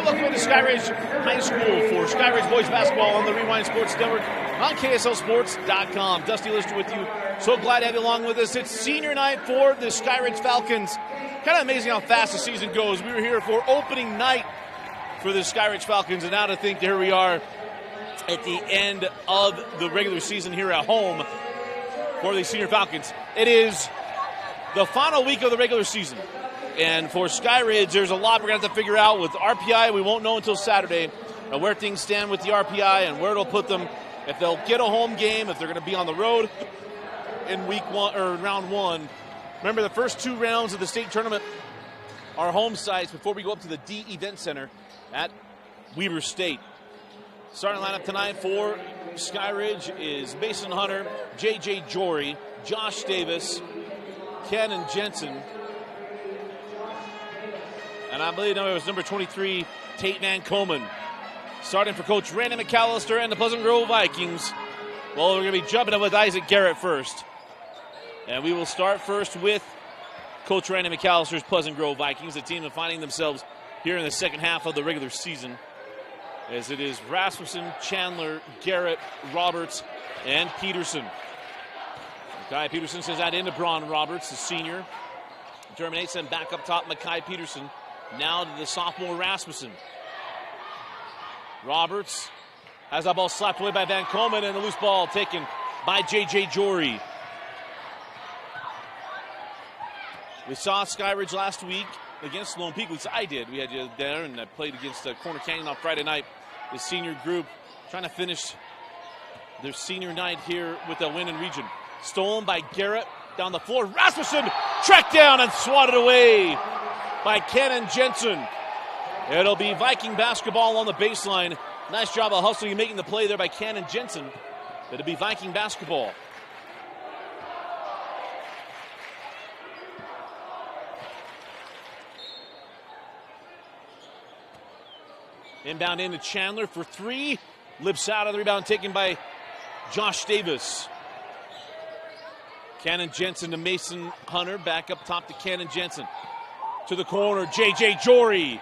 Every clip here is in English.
welcome to Skyridge High School for Skyridge Boys Basketball on the Rewind Sports Network on KSLSports.com. Dusty Lister with you. So glad to have you along with us. It's senior night for the Skyridge Falcons. Kind of amazing how fast the season goes. We were here for opening night for the Skyridge Falcons, and now to think here we are at the end of the regular season here at home for the senior Falcons. It is the final week of the regular season. And for Skyridge, there's a lot we're going to have to figure out with RPI. We won't know until Saturday where things stand with the RPI and where it'll put them. If they'll get a home game, if they're going to be on the road in week one or round one. Remember, the first two rounds of the state tournament are home sites before we go up to the D Event Center at Weber State. Starting lineup tonight for Skyridge is Mason Hunter, J.J. Jory, Josh Davis, Cannon Jensen, and I believe it was number 23, Tate Van Komen. Starting for Coach Randy McAllister and the Pleasant Grove Vikings. Well, we're going to be jumping in with Isaac Garrett first. And we will start first with Coach Randy McAllister's Pleasant Grove Vikings, a team finding themselves here in the second half of the regular season. As it is Rasmussen, Chandler, Garrett, Roberts, and Peterson. Mackay Peterson sends that into Braun Roberts, the senior. Terminates them back up top, Mackay Peterson. Now to the sophomore Rasmussen. Roberts has that ball slapped away by Van Komen, and the loose ball taken by J.J. Jory. We saw Skyridge last week against Lone Peak, which I did. We had you there, and I played against Corner Canyon on Friday night. The senior group trying to finish their senior night here with a win in region. Stolen by Garrett down the floor. Rasmussen tracked down and swatted away by Cannon Jensen. It'll be Viking basketball on the baseline. Nice job of hustling and making the play there by Cannon Jensen. It'll be Viking basketball. Inbound into Chandler for three. Lips out of the rebound taken by Josh Davis. Cannon Jensen to Mason Hunter. Back up top to Cannon Jensen. To the corner, J.J. Jory.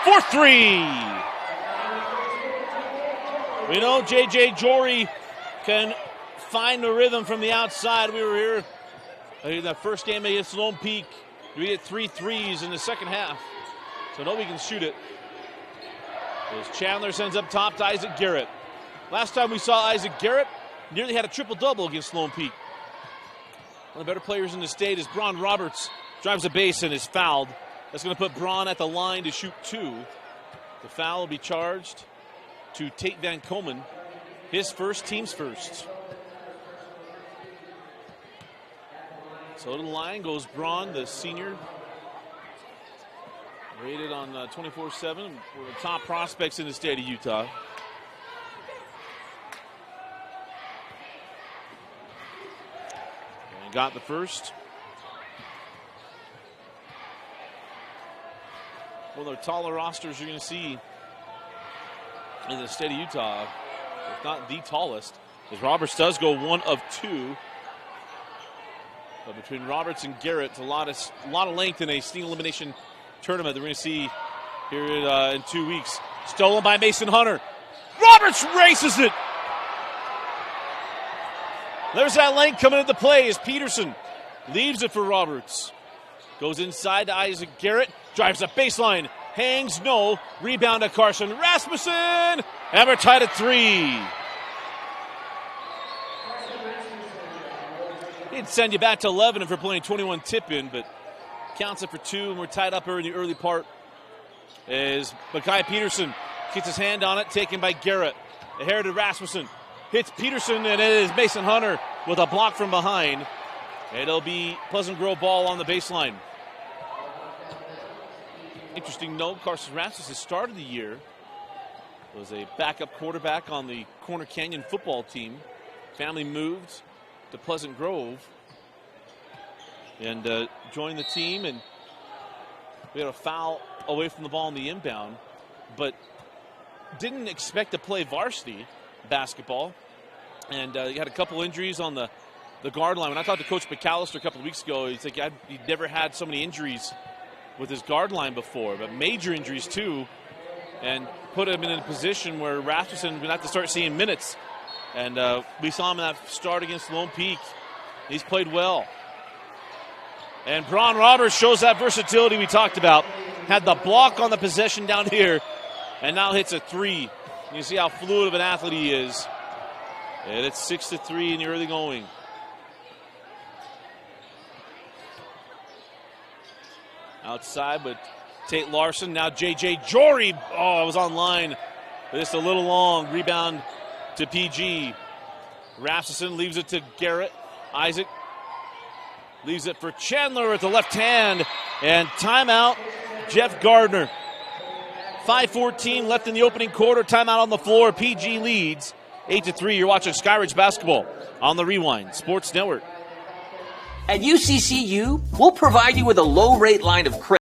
For three. We know J.J. Jory can find the rhythm from the outside. We were here in the first game against Lone Peak. We hit 3 threes in the second half. So nobody can shoot it. As Chandler sends up top to Isaac Garrett. Last time we saw Isaac Garrett, nearly had a triple-double against Lone Peak. One of the better players in the state is Braun Roberts. Drives the base and is fouled. That's going to put Braun at the line to shoot two. The foul will be charged to Tate Van Komen. His first, team's first. So to the line goes Braun, the senior. Rated on 24/7. One of the top prospects in the state of Utah. And got the first. One of the taller rosters you're going to see in the state of Utah, if not the tallest, as Roberts does go 1 of 2. But between Roberts and Garrett, it's a lot of length in a steam elimination tournament that we're going to see here in 2 weeks. Stolen by Mason Hunter. Roberts races it. There's that length coming into play as Peterson leaves it for Roberts. Goes inside to Isaac Garrett. Drives the baseline. Hangs, no. Rebound to Carson Rasmussen. And we're tied at 3. He'd send you back to 11 if we're playing 21 tip-in, but counts it for 2, and we're tied up here in the early part as Mackay Peterson gets his hand on it, taken by Garrett. The hair to Rasmussen. Hits Peterson, and it is Mason Hunter with a block from behind. It'll be Pleasant Grove ball on the baseline. Interesting note, Carson Rasmussen started the year, was a backup quarterback on the Corner Canyon football team. Family moved to Pleasant Grove and joined the team, and we had a foul away from the ball in the inbound, but didn't expect to play varsity basketball, and he had a couple injuries on the guard line. When I talked to Coach McAllister a couple of weeks ago, he's like, he'd never had so many injuries with his guard line before, but major injuries too. and put him in a position where Rasmussen would have to start seeing minutes. And we saw him in that start against Lone Peak. He's played well. And Braun Roberts shows that versatility we talked about. Had the block on the possession down here, and now hits a three. You see how fluid of an athlete he is. And it's 6-3 in the early going. Outside, but Tate Larson. Now J.J. Jory. Oh, it was on line. But it's a little long. Rebound to PG. Rasmussen leaves it to Garrett. Isaac leaves it for Chandler at the left hand. And timeout, Jeff Gardner. 5:14 left in the opening quarter. Timeout on the floor. PG leads 8-3. You're watching Skyridge basketball on the Rewind Sports Network. At UCCU, we'll provide you with a low-rate line of credit.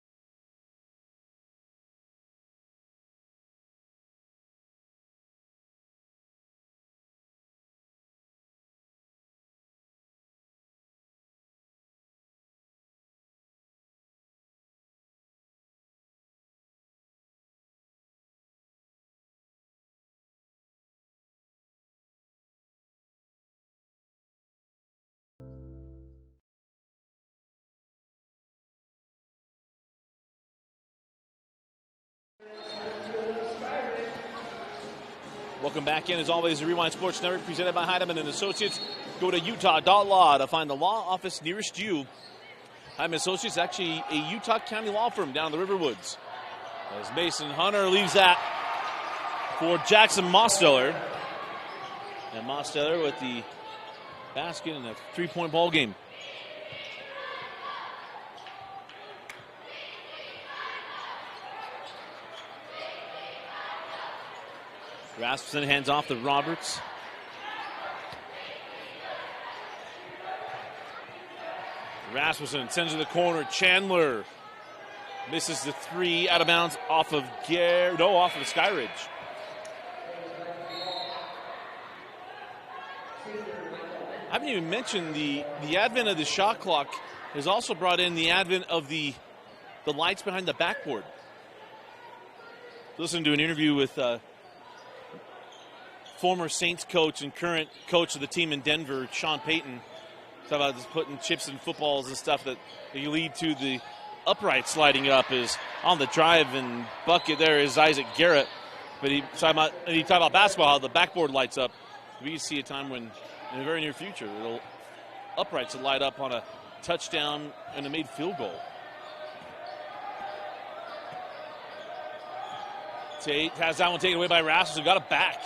Welcome back in. As always, the Rewind Sports Network presented by Heidemann and Associates. Go to utah.law to find the law office nearest you. Heidemann Associates, actually a Utah County law firm down in the Riverwoods. As Mason Hunter leaves that for Jackson Mosteller. And Mosteller with the basket in a three-point ball game. Rasmussen hands off to Roberts. Rasmussen sends to the corner. Chandler misses the three, out of bounds off of off of Skyridge. I haven't even mentioned the advent of the shot clock has also brought in the advent of the lights behind the backboard. Listen to an interview with former Saints coach and current coach of the team in Denver, Sean Payton. Talk about just putting chips in footballs and stuff that you lead to the uprights lighting up. Is on the drive and bucket there is Isaac Garrett. But he talked about basketball, how the backboard lights up. We see a time when, in the very near future, uprights will light up on a touchdown and a made field goal. Tate has that one taken away by Rasmussen. Got it back.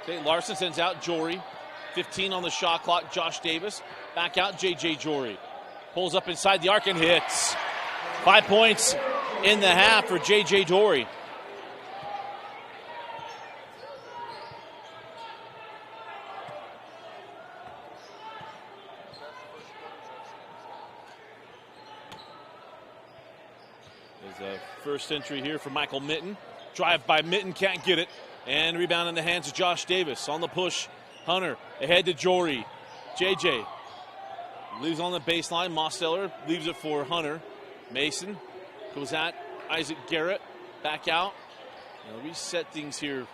Tate Larson sends out Jory. 15 on the shot clock. Josh Davis. Back out J.J. Jory. Pulls up inside the arc and hits. 5 points in the half for J.J. Jory. There's a first entry here for Michael Mitten. Drive by Mitten, can't get it. And rebound in the hands of Josh Davis. On the push, Hunter ahead to Jory. JJ leaves on the baseline. Mosteller leaves it for Hunter. Mason goes at Isaac Garrett. Back out. They'll reset things here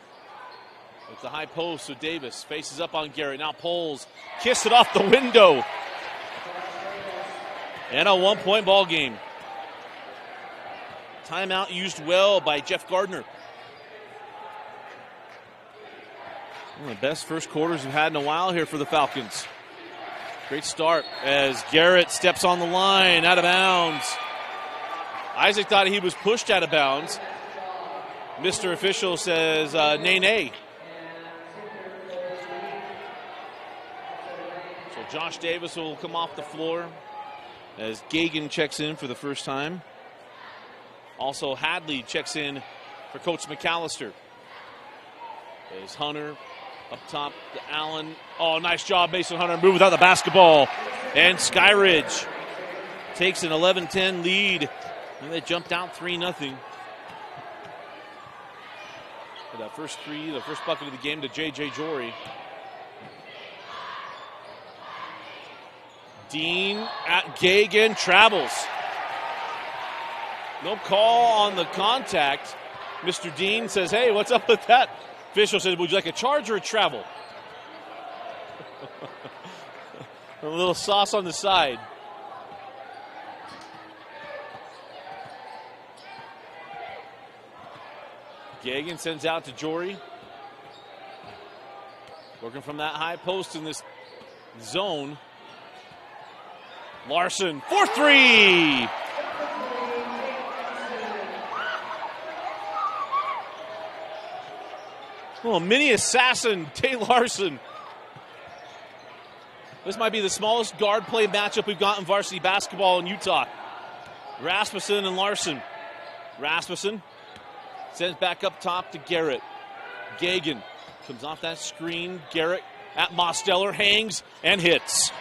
with the high post. So Davis faces up on Garrett. Now pulls. Kissed it off the window. And a 1-point ball game. Timeout used well by Jeff Gardner. One of the best first quarters we've had in a while here for the Falcons. Great start as Garrett steps on the line, out of bounds. Isaac thought he was pushed out of bounds. Mr. Official says, nay. So Josh Davis will come off the floor as Gagan checks in for the first time. Also, Hadley checks in for Coach McAllister. There's Hunter up top to Allen. Oh, nice job, Mason Hunter. Move without the basketball. And Skyridge takes an 11-10 lead. And they jumped out 3-0. That first three, the first bucket of the game to J.J. Jory. Dean at Gagan travels. No call on the contact. Mr. Dean says, hey, what's up with that? Official says, would you like a charge or a travel? A little sauce on the side. Gagan sends out to Jory. Working from that high post in this zone. Larson, 4-3. Oh, mini assassin, Tay Larson. This might be the smallest guard play matchup we've got in varsity basketball in Utah. Rasmussen and Larson. Rasmussen sends back up top to Garrett. Gagan comes off that screen. Garrett at Mosteller, hangs and hits.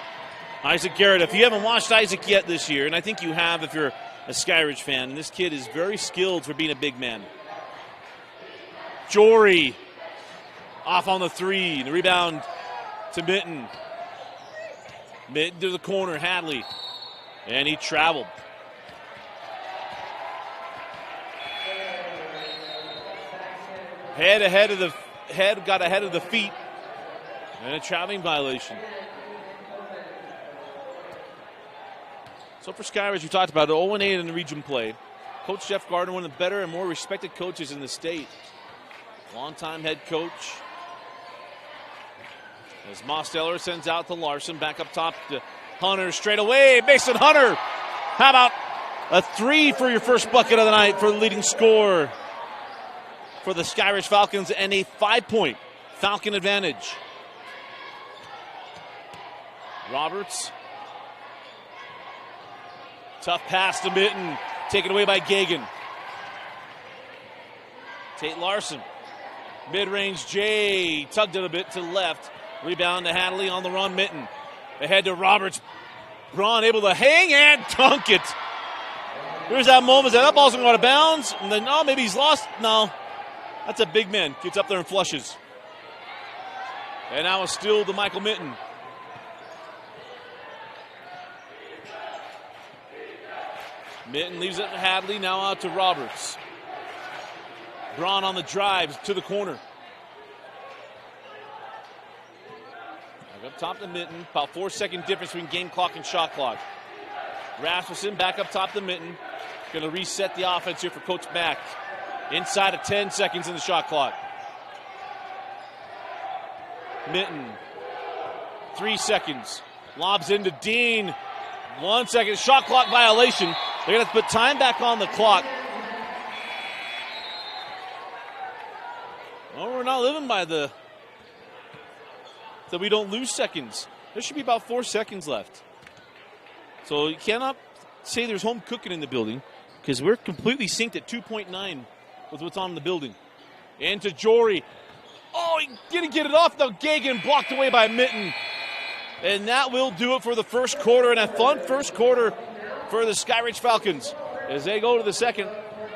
Isaac Garrett, if you haven't watched Isaac yet this year, and I think you have if you're a Skyridge fan, this kid is very skilled for being a big man. Jory off on the three. The rebound to Mitten. Mitten to the corner, Hadley. And he traveled. Got ahead of the feet. And a traveling violation. So for Skyridge, we talked about it, 0-8 in the region play. Coach Jeff Gardner, one of the better and more respected coaches in the state. Longtime head coach. As Mosteller sends out to Larson, back up top to Hunter, straight away, Mason Hunter. How about a three for your first bucket of the night for the leading scorer for the Skyridge Falcons and a 5-point Falcon advantage. Roberts. Tough pass to Mitten, taken away by Gagan. Tate Larson. Mid-range J, tugged it a bit to the left. Rebound to Hadley on the run, Mitten. Ahead to Roberts. Braun able to hang and dunk it. There's that moment that ball's going to go out of bounds. And then, maybe he's lost. No, that's a big man. Gets up there and flushes. And now a steal to Michael Mitten. Mitten leaves it to Hadley, now out to Roberts. Braun on the drive to the corner. Back up top to Mitten. About 4-second difference between game clock and shot clock. Rasmussen back up top to Mitten. Going to reset the offense here for Coach Mack. Inside of 10 seconds in the shot clock. Mitten. 3 seconds. Lobs into Dean. 1 second. Shot clock violation. They're going to have to put time back on the clock. Well, we're not living by so we don't lose seconds. There should be about 4 seconds left. So you cannot say there's home cooking in the building because we're completely synced at 2.9 with what's on the building. Into Jory. Oh, he didn't get it off. Now Gagan blocked away by Mitten. And that will do it for the first quarter, and a fun first quarter for the Skyridge Falcons as they go to the second,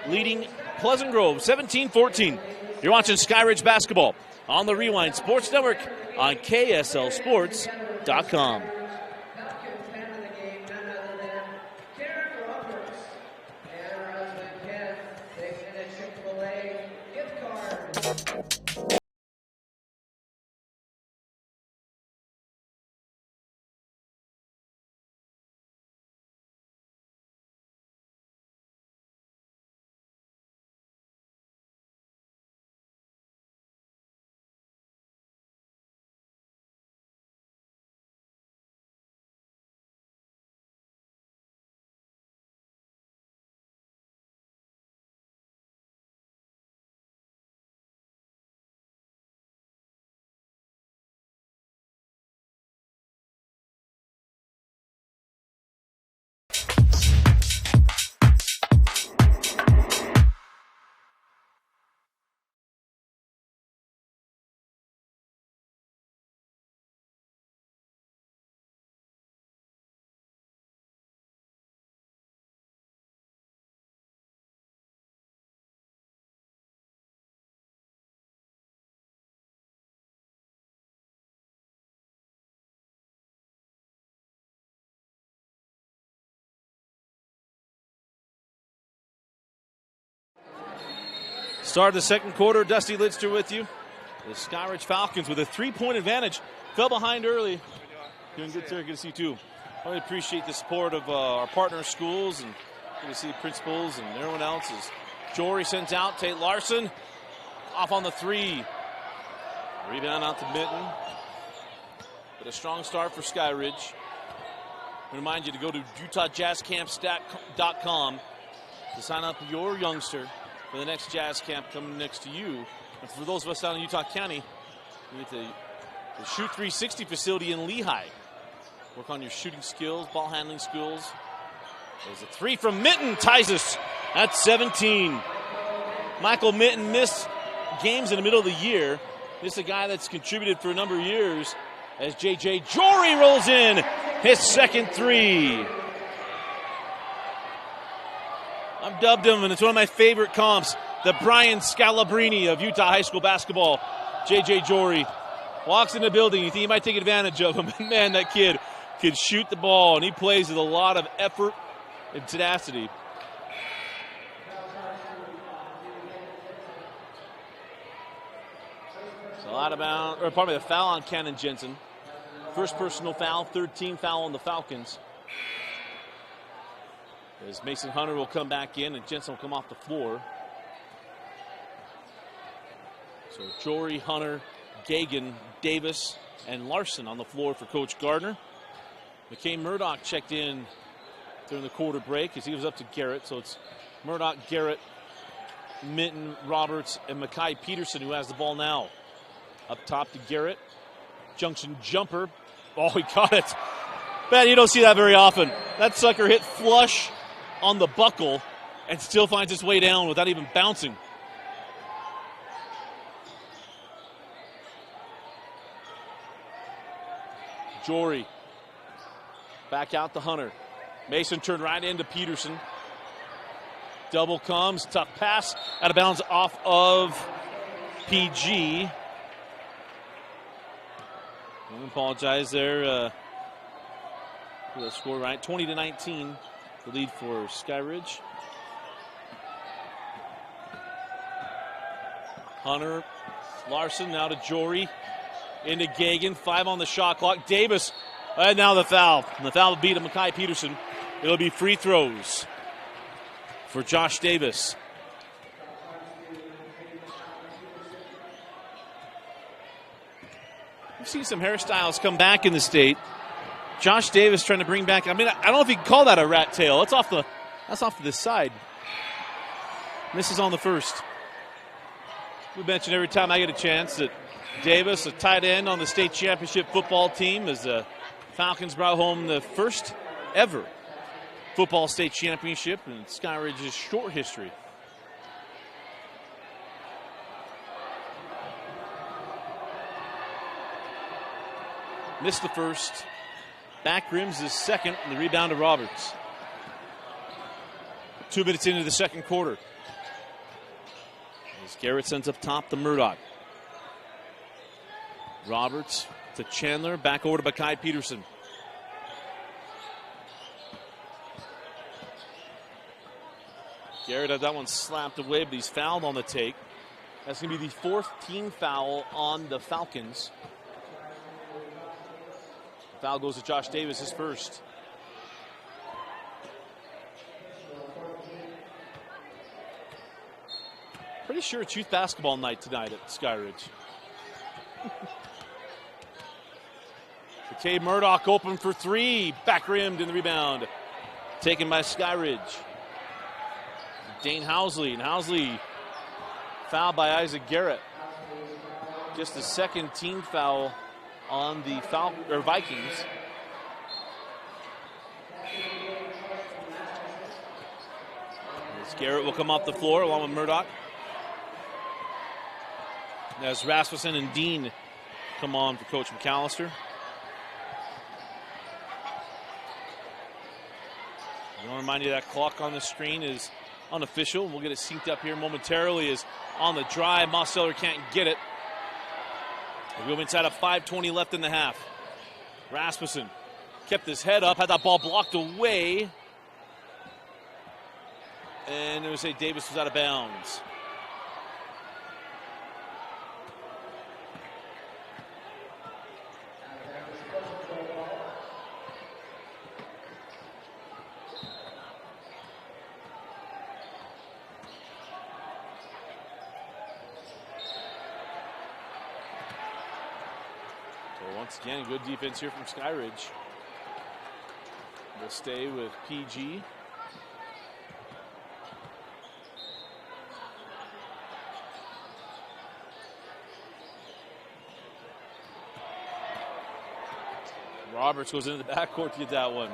leading Pleasant Grove 17-14. You're watching Skyridge basketball on the Rewind Sports Network on KSLSports.com. Start of the second quarter, Dusty Lidster with you. The Skyridge Falcons with a 3-point advantage. Fell behind early. Doing good there, good to see you too. I really appreciate the support of our partner schools, and good to see principals and everyone else. As Jory sends out, Tate Larson off on the 3. Rebound out to Mitten. But a strong start for Skyridge. I remind you to go to UtahJazzCamps.com to sign up your youngster for the next Jazz Camp coming next to you. And for those of us down in Utah County, you need the Shoot 360 facility in Lehigh. Work on your shooting skills, ball handling skills. There's a 3 from Mitten, ties us at 17. Michael Mitten missed games in the middle of the year. This is a guy that's contributed for a number of years as J.J. Jory rolls in his second 3. I've dubbed him, and it's one of my favorite comps, the Brian Scalabrine of Utah high school basketball. J.J. Jory walks in the building. You think you might take advantage of him. Man, that kid can shoot the ball, and he plays with a lot of effort and tenacity. It's a lot about, or probably a foul on Cannon Jensen. First personal foul, 13th foul on the Falcons. As Mason Hunter will come back in and Jensen will come off the floor. So Jory, Hunter, Gagan, Davis, and Larson on the floor for Coach Gardner. McKay Murdoch checked in during the quarter break as he was up to Garrett. So it's Murdoch, Garrett, Minton, Roberts, and Mackay Peterson who has the ball now. Up top to Garrett. Junction jumper. Oh, he caught it. Man, you don't see that very often. That sucker hit flush on the buckle and still finds its way down without even bouncing. Jory back out to Hunter. Mason turned right into Peterson. Double comes, tough pass, out of bounds off of PG. I apologize there for the score, right? 20-19, the lead for Skyridge. Hunter, Larson, now to Jory, into Gagan, 5 on the shot clock. Davis, and now the foul. And the foul will be to Mackay Peterson. It'll be free throws for Josh Davis. We've seen some hairstyles come back in the state. Josh Davis trying to bring back, I don't know if you can call that a rat tail. That's off to the side. Misses on the first. We mention every time I get a chance that Davis, a tight end on the state championship football team, as the Falcons brought home the first ever football state championship in Skyridge's short history. Missed the first. Back rims the second, and the rebound to Roberts. 2 minutes into the second quarter. As Garrett sends up top to Murdoch. Roberts to Chandler, back over to Mackay Peterson. Garrett had that one slapped away, but he's fouled on the take. That's going to be the 4th team foul on the Falcons. Foul goes to Josh Davis, his first. Pretty sure it's youth basketball night tonight at Skyridge. McKay Murdoch open for 3. Back rimmed in the rebound. Taken by Skyridge. Dane Housley. And Housley fouled by Isaac Garrett. Just the second team foul on the Vikings. As Garrett will come off the floor along with Murdoch. As Rasmussen and Dean come on for Coach McAllister. I want to remind you that clock on the screen is unofficial. We'll get it synced up here momentarily as on the drive, Mosteller can't get it. We go inside of 5:20 left in the half. Rasmussen kept his head up, had that ball blocked away. And it was Davis was out of bounds. Once again, good defense here from Skyridge. They'll stay with PG. Roberts goes into the backcourt to get that one.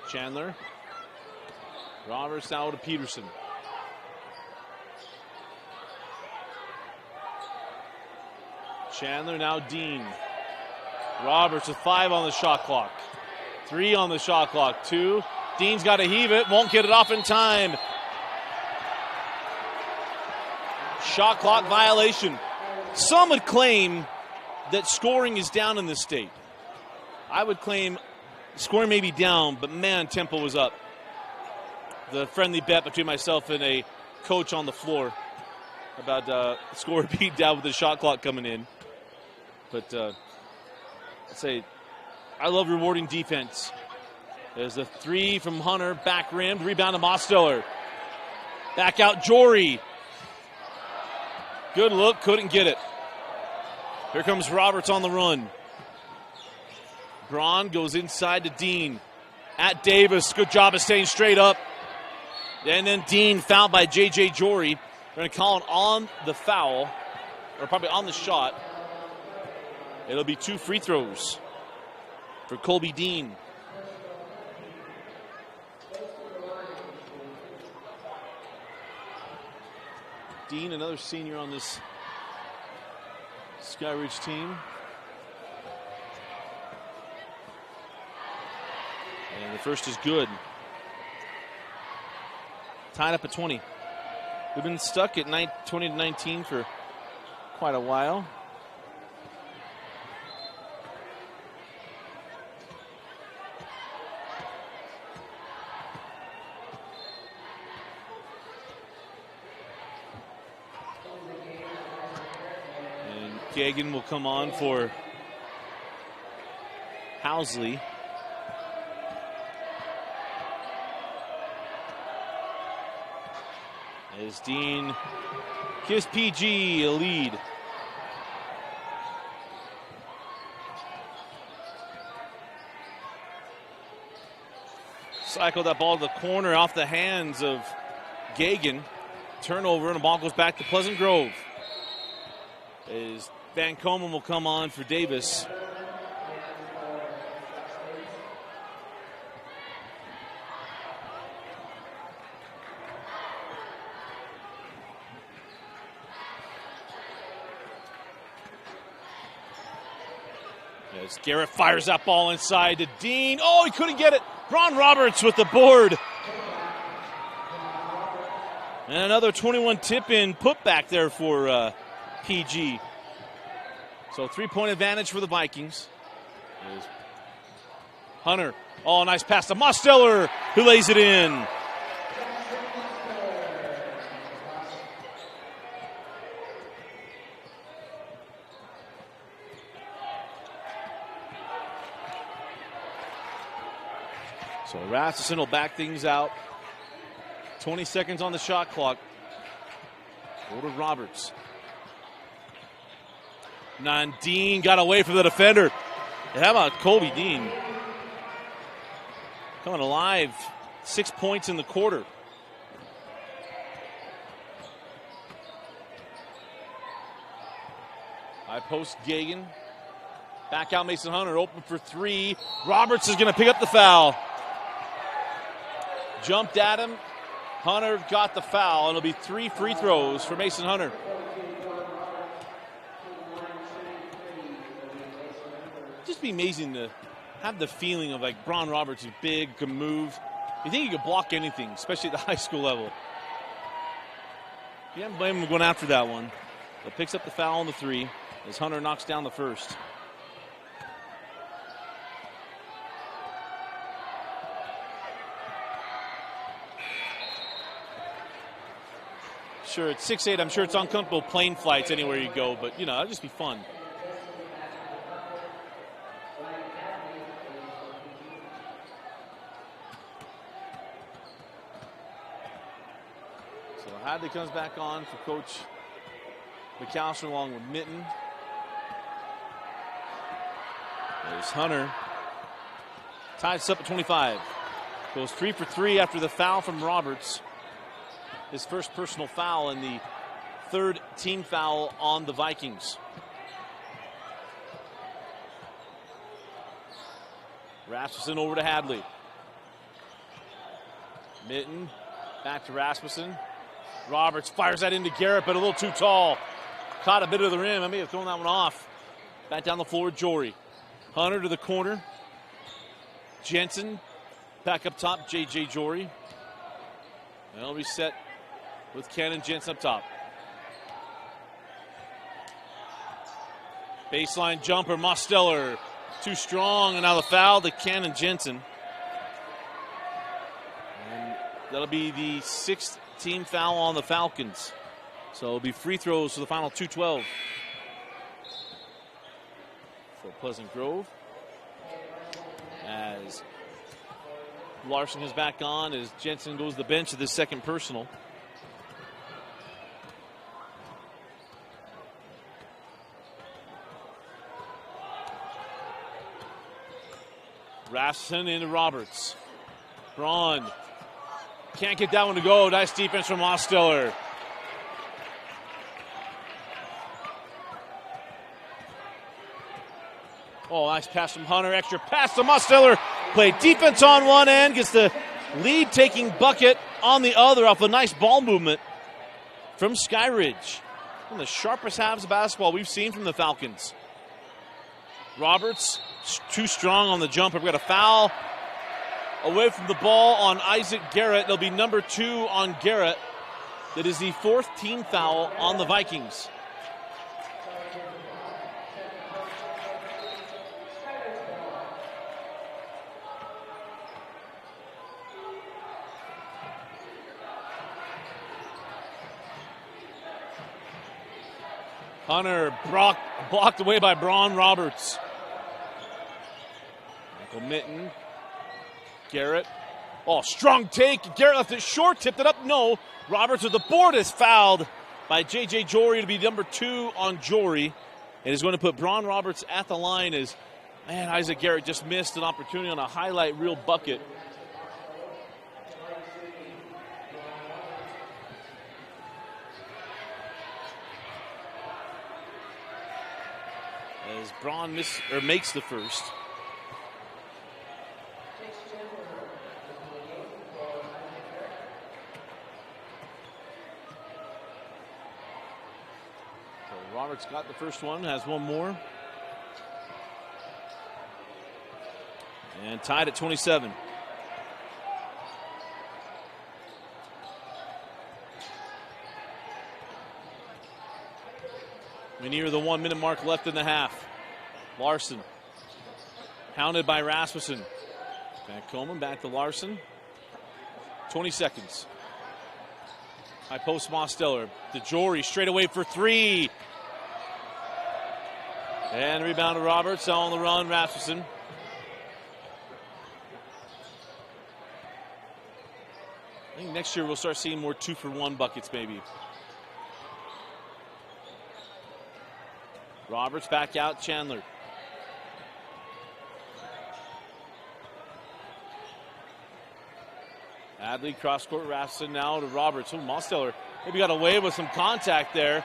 Chandler. Roberts now to Peterson. Chandler now Dean. Roberts with 5 on the shot clock. 3 on the shot clock. 2. Dean's got to heave it. Won't get it off in time. Shot clock violation. Some would claim that scoring is down in this state. I would claim scoring may be down, but man, tempo was up. The friendly bet between myself and a coach on the floor about score beat down with the shot clock coming in. But I'd say I love rewarding defense. There's the 3 from Hunter, back rimmed, rebound to Mosteller. Back out Jory. Good look, couldn't get it. Here comes Roberts on the run. Braun goes inside to Dean. At Davis, good job of staying straight up. And then Dean fouled by J.J. Jory. They're going to call it on the foul, or probably on the shot. It'll be 2 free throws for Colby Dean. Dean, another senior on this Skyridge team. And the first is good. Tied up at 20. We've been stuck at 20-19 for quite a while. And Gagan will come on for Housley. As Dean gives PG a lead. Cycle that ball to the corner off the hands of Gagan. Turnover, and the ball goes back to Pleasant Grove. As Van Komen will come on for Davis. As Garrett fires that ball inside to Dean. Oh, he couldn't get it. Braun Roberts with the board. And another 21 tip-in putback there for PG. So 3-point advantage for the Vikings. There's Hunter. Oh, nice pass to Mosteller, who lays it in. So Rasmussen will back things out. 20 seconds on the shot clock. Go to Roberts. Dean got away from the defender. And how about Colby Dean? Coming alive. 6 points in the quarter. High post Gagan. Back out Mason Hunter. Open for 3. Roberts is going to pick up the foul. Jumped at him. Hunter got the foul. It'll be 3 free throws for Mason Hunter. Just be amazing to have the feeling of like Braun Roberts is big, can move. You think he could block anything, especially at the high school level. You can't blame him going after that one. But picks up the foul on the 3 as Hunter knocks down the first. Sure, it's 6'8". I'm sure it's uncomfortable plane flights anywhere you go, but, you know, that'd just be fun. Hadley comes back on for Coach McAllister along with Mitten. There's Hunter. Ties up at 25. Goes 3 for 3 after the foul from Roberts. His first personal foul and the third team foul on the Vikings. Rasmussen over to Hadley. Mitten back to Rasmussen. Roberts fires that into Garrett, but a little too tall. Caught a bit of the rim. I may have thrown that one off. Back down the floor, Jory. Hunter to the corner. Jensen back up top, J.J. Jory. They'll reset with Cannon Jensen up top. Baseline jumper, Mosteller. Too strong, and now the foul to Cannon Jensen. And that'll be the 6th team foul on the Falcons. So it'll be free throws for the final 2:12 for Pleasant Grove. As Larson is back on, as Jensen goes to the bench at the second personal. Rasmussen into Roberts. Braun can't get that one to go. Nice defense from Mosteller. Oh, nice pass from Hunter. Extra pass to Mosteller. Played defense on one end. Gets the lead-taking bucket on the other off a nice ball movement from Skyridge. One of the sharpest halves of basketball we've seen from the Falcons. Roberts too strong on the jumper. We've got a foul away from the ball on Isaac Garrett. There'll be number 2 on Garrett. That is the 4th team foul on the Vikings. Hunter blocked away by Braun Roberts. Michael Mitten. Garrett. Oh, strong take. Garrett left it short, tipped it up. No. Roberts with the board is fouled by J.J. Jory to be number 2 on Jory. It is going to put Braun Roberts at the line as, man, Isaac Garrett just missed an opportunity on a highlight reel bucket. As Braun makes the first. So Roberts got the first one, has one more. And tied at 27. We near the 1 minute mark left in the half. Larson, hounded by Rasmussen. Back Coleman, back to Larson. 20 seconds. High post Mosteller. To Jory, straight away for 3. And rebound to Roberts, on the run, Rasmussen. I think next year we'll start seeing more 2-for-1 buckets maybe. Roberts back out, Chandler. Hadley, cross-court, Rasmussen now to Roberts. Oh, Mosteller maybe got away with some contact there.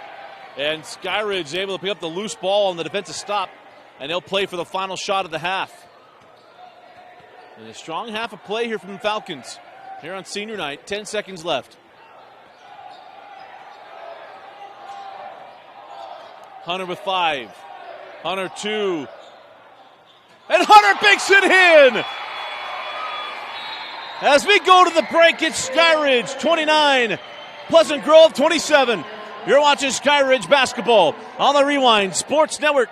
And Skyridge able to pick up the loose ball on the defensive stop. And they'll play for the final shot of the half. And a strong half of play here from the Falcons. Here on senior night, 10 seconds left. Hunter with 5. Hunter 2. And Hunter bakes it in! As we go to the break, it's Skyridge 29, Pleasant Grove 27. You're watching Skyridge basketball on the Rewind Sports Network.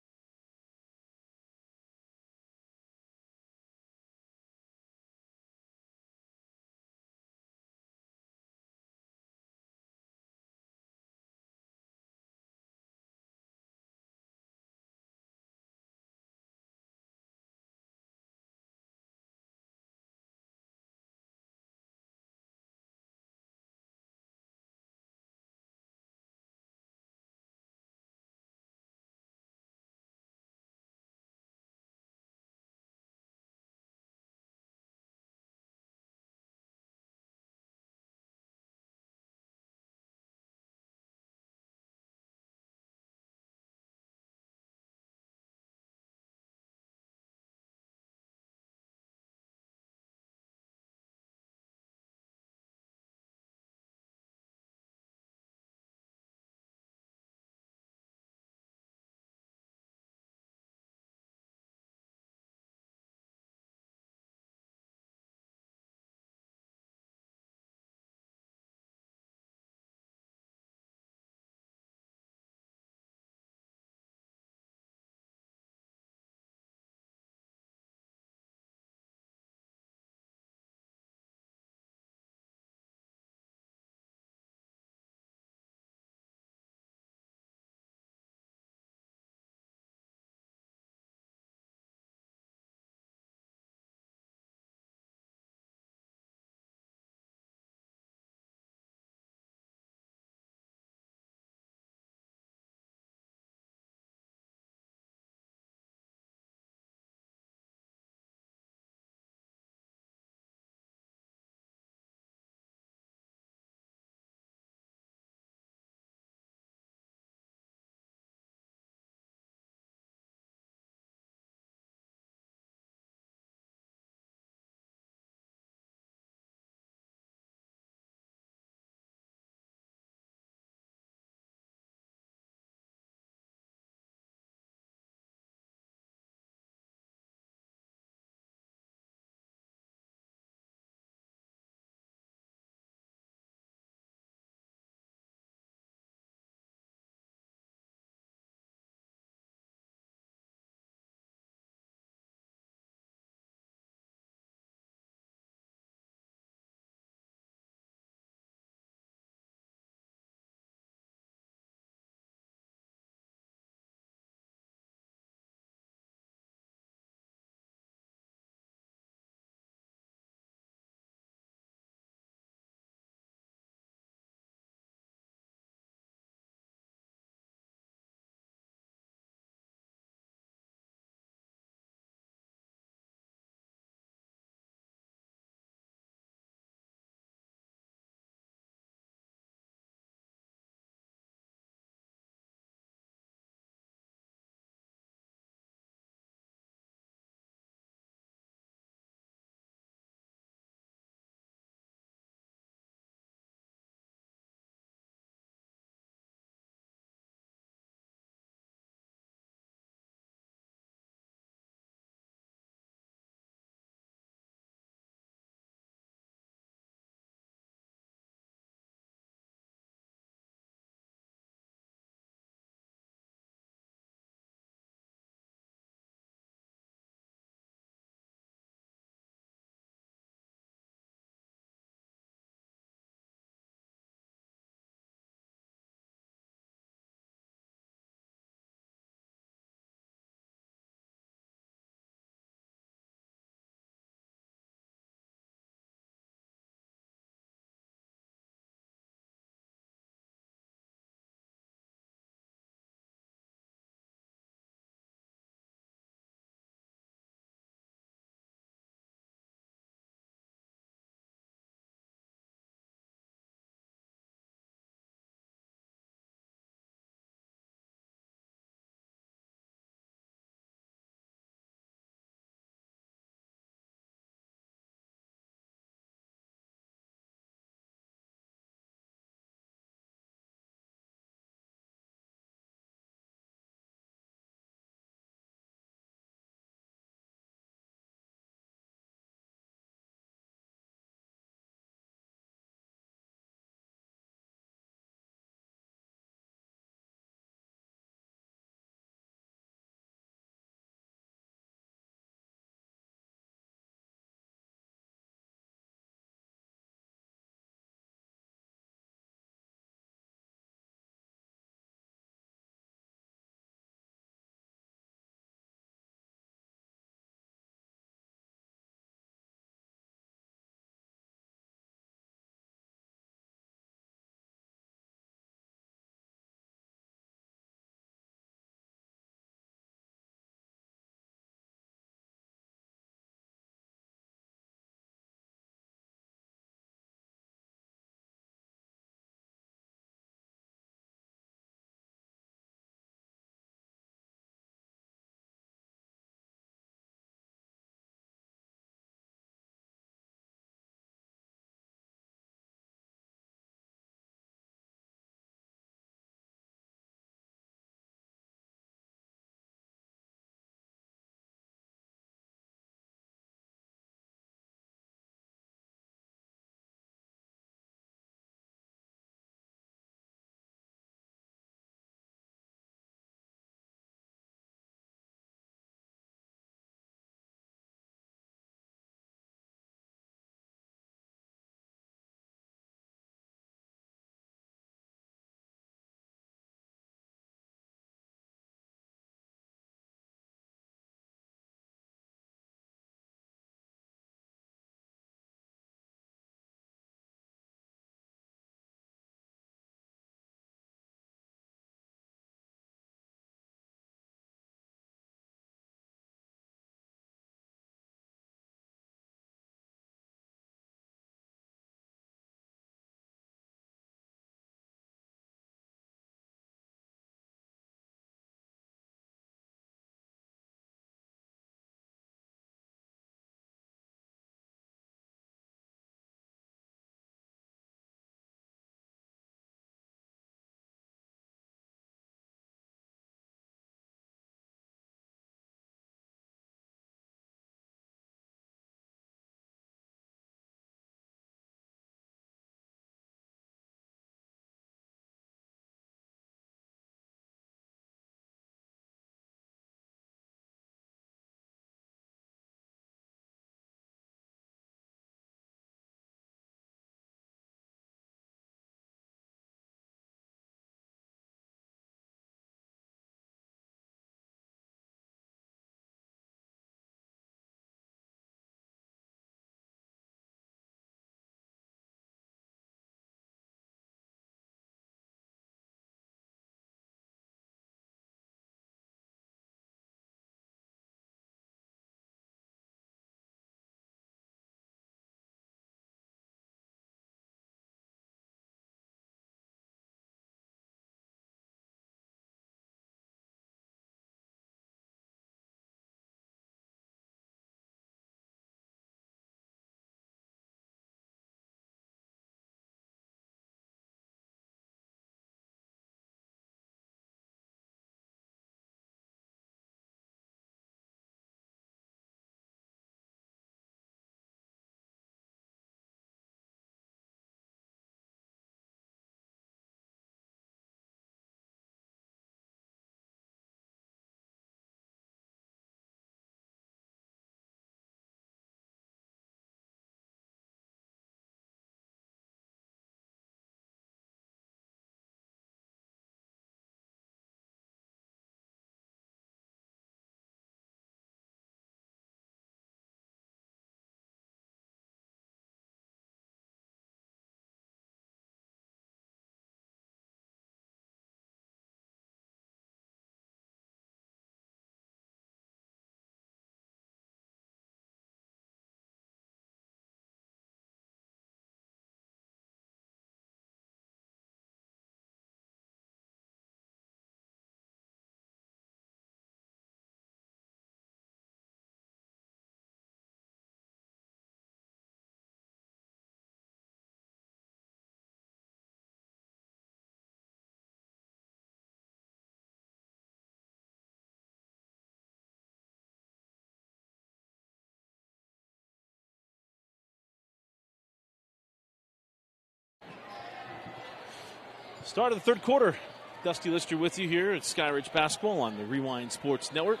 Start of the third quarter. Dusty Lister with you here at Skyridge Basketball on the Rewind Sports Network.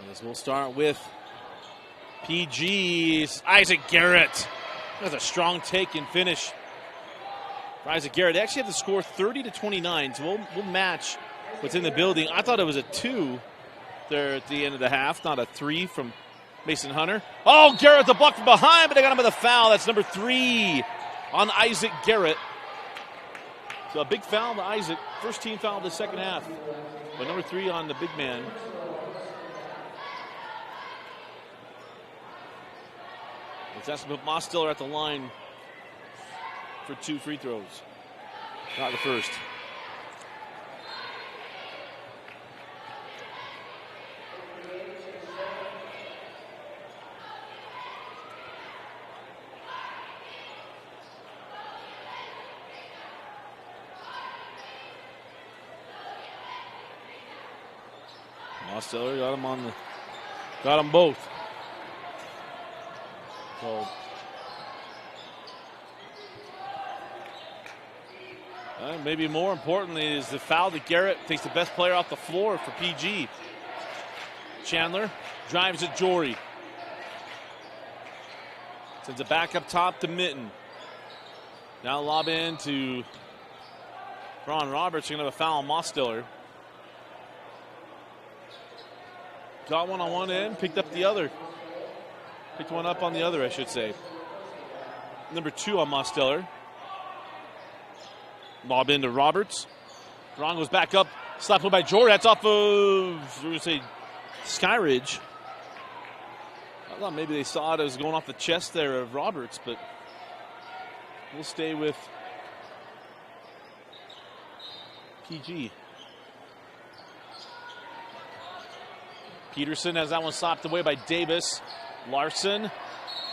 As we'll start with PG's Isaac Garrett. That's a strong take and finish for Isaac Garrett. They actually have the score 30-29, so we'll match what's in the building. I thought it was a 2 there at the end of the half, not a 3 from Mason Hunter. Oh, Garrett the block from behind, but they got him with a foul. That's number 3 on Isaac Garrett. So a big foul to Isaac. First team foul of the second half. But number 3 on the big man. It's asked to put Mostiller at the line for 2 free throws. Not the first. Mostiller got them both. So maybe more importantly is the foul that Garrett takes the best player off the floor for PG. Chandler drives at Jory. Sends it back up top to Mitten. Now lob in to Ron Roberts. You're going to have a foul on Mostiller. Got one on one end, picked up the other. Picked one up on the other, I should say. Number 2 on Mostiller. Lob into Roberts. Ron goes back up. Slapped by Jory. That's off of, we're going to say, Skyridge. I thought maybe they saw it as going off the chest there of Roberts, but we'll stay with PG. Peterson has that one slapped away by Davis. Larson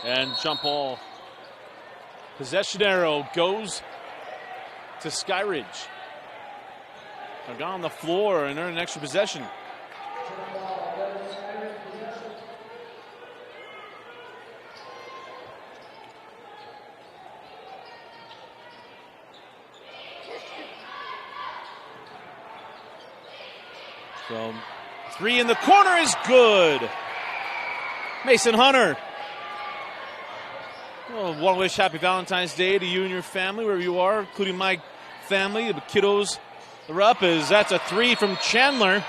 and jump ball. Possession arrow goes to Skyridge. They've gone on the floor and earned an extra possession. So 3 in the corner is good. Mason Hunter. Well, want to wish happy Valentine's Day to you and your family, wherever you are, including my family. The kiddos are up as that's a 3 from Chandler.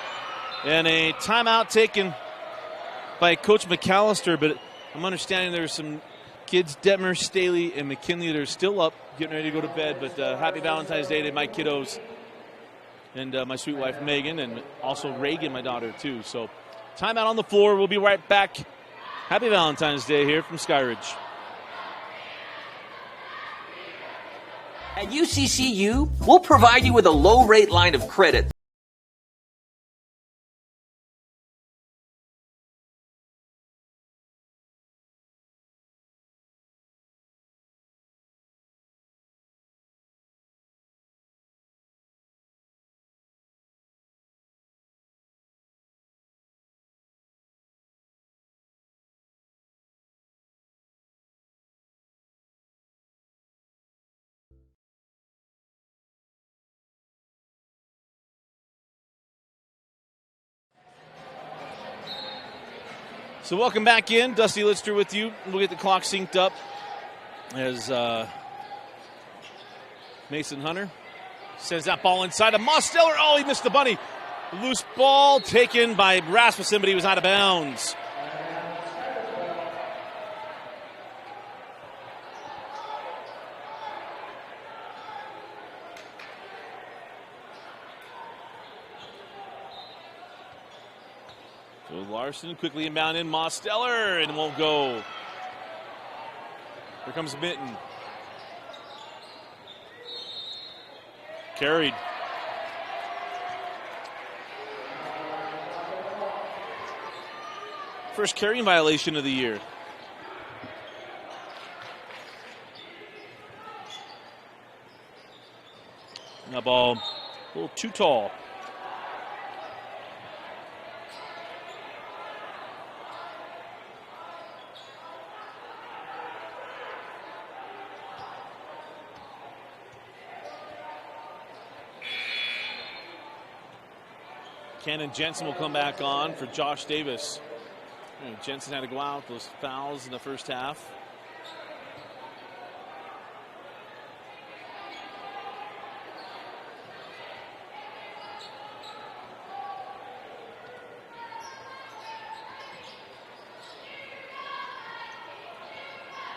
And a timeout taken by Coach McAllister, but I'm understanding there's some kids, Detmer, Staley, and McKinley, that are still up, getting ready to go to bed. But happy Valentine's Day to my kiddos and my sweet wife, Megan, and also Reagan, my daughter, too. So timeout on the floor. We'll be right back. Happy Valentine's Day here from Skyridge. At UCCU, we'll provide you with a low-rate line of credit. So welcome back in. Dusty Lister with you. We'll get the clock synced up as Mason Hunter sends that ball inside of Mostiller. Oh, he missed the bunny. Loose ball taken by Rasmussen, but he was out of bounds. So Larson quickly inbound in Mostiller and won't go. Here comes Mitten. Carried. First carrying violation of the year. That ball a little too tall. Cannon Jensen will come back on for Josh Davis. Jensen had to go out, those fouls in the first half.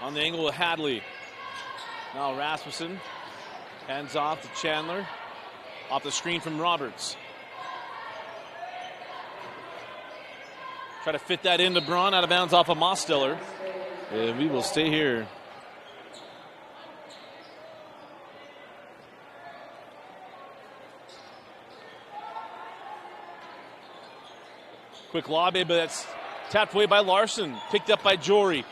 On the angle with Hadley. Now Rasmussen hands off to Chandler. Off the screen from Roberts. Try to fit that into Braun, out of bounds off of Mosteller. And we will stay here. Quick lobby, but that's tapped away by Larson. Picked up by Jory.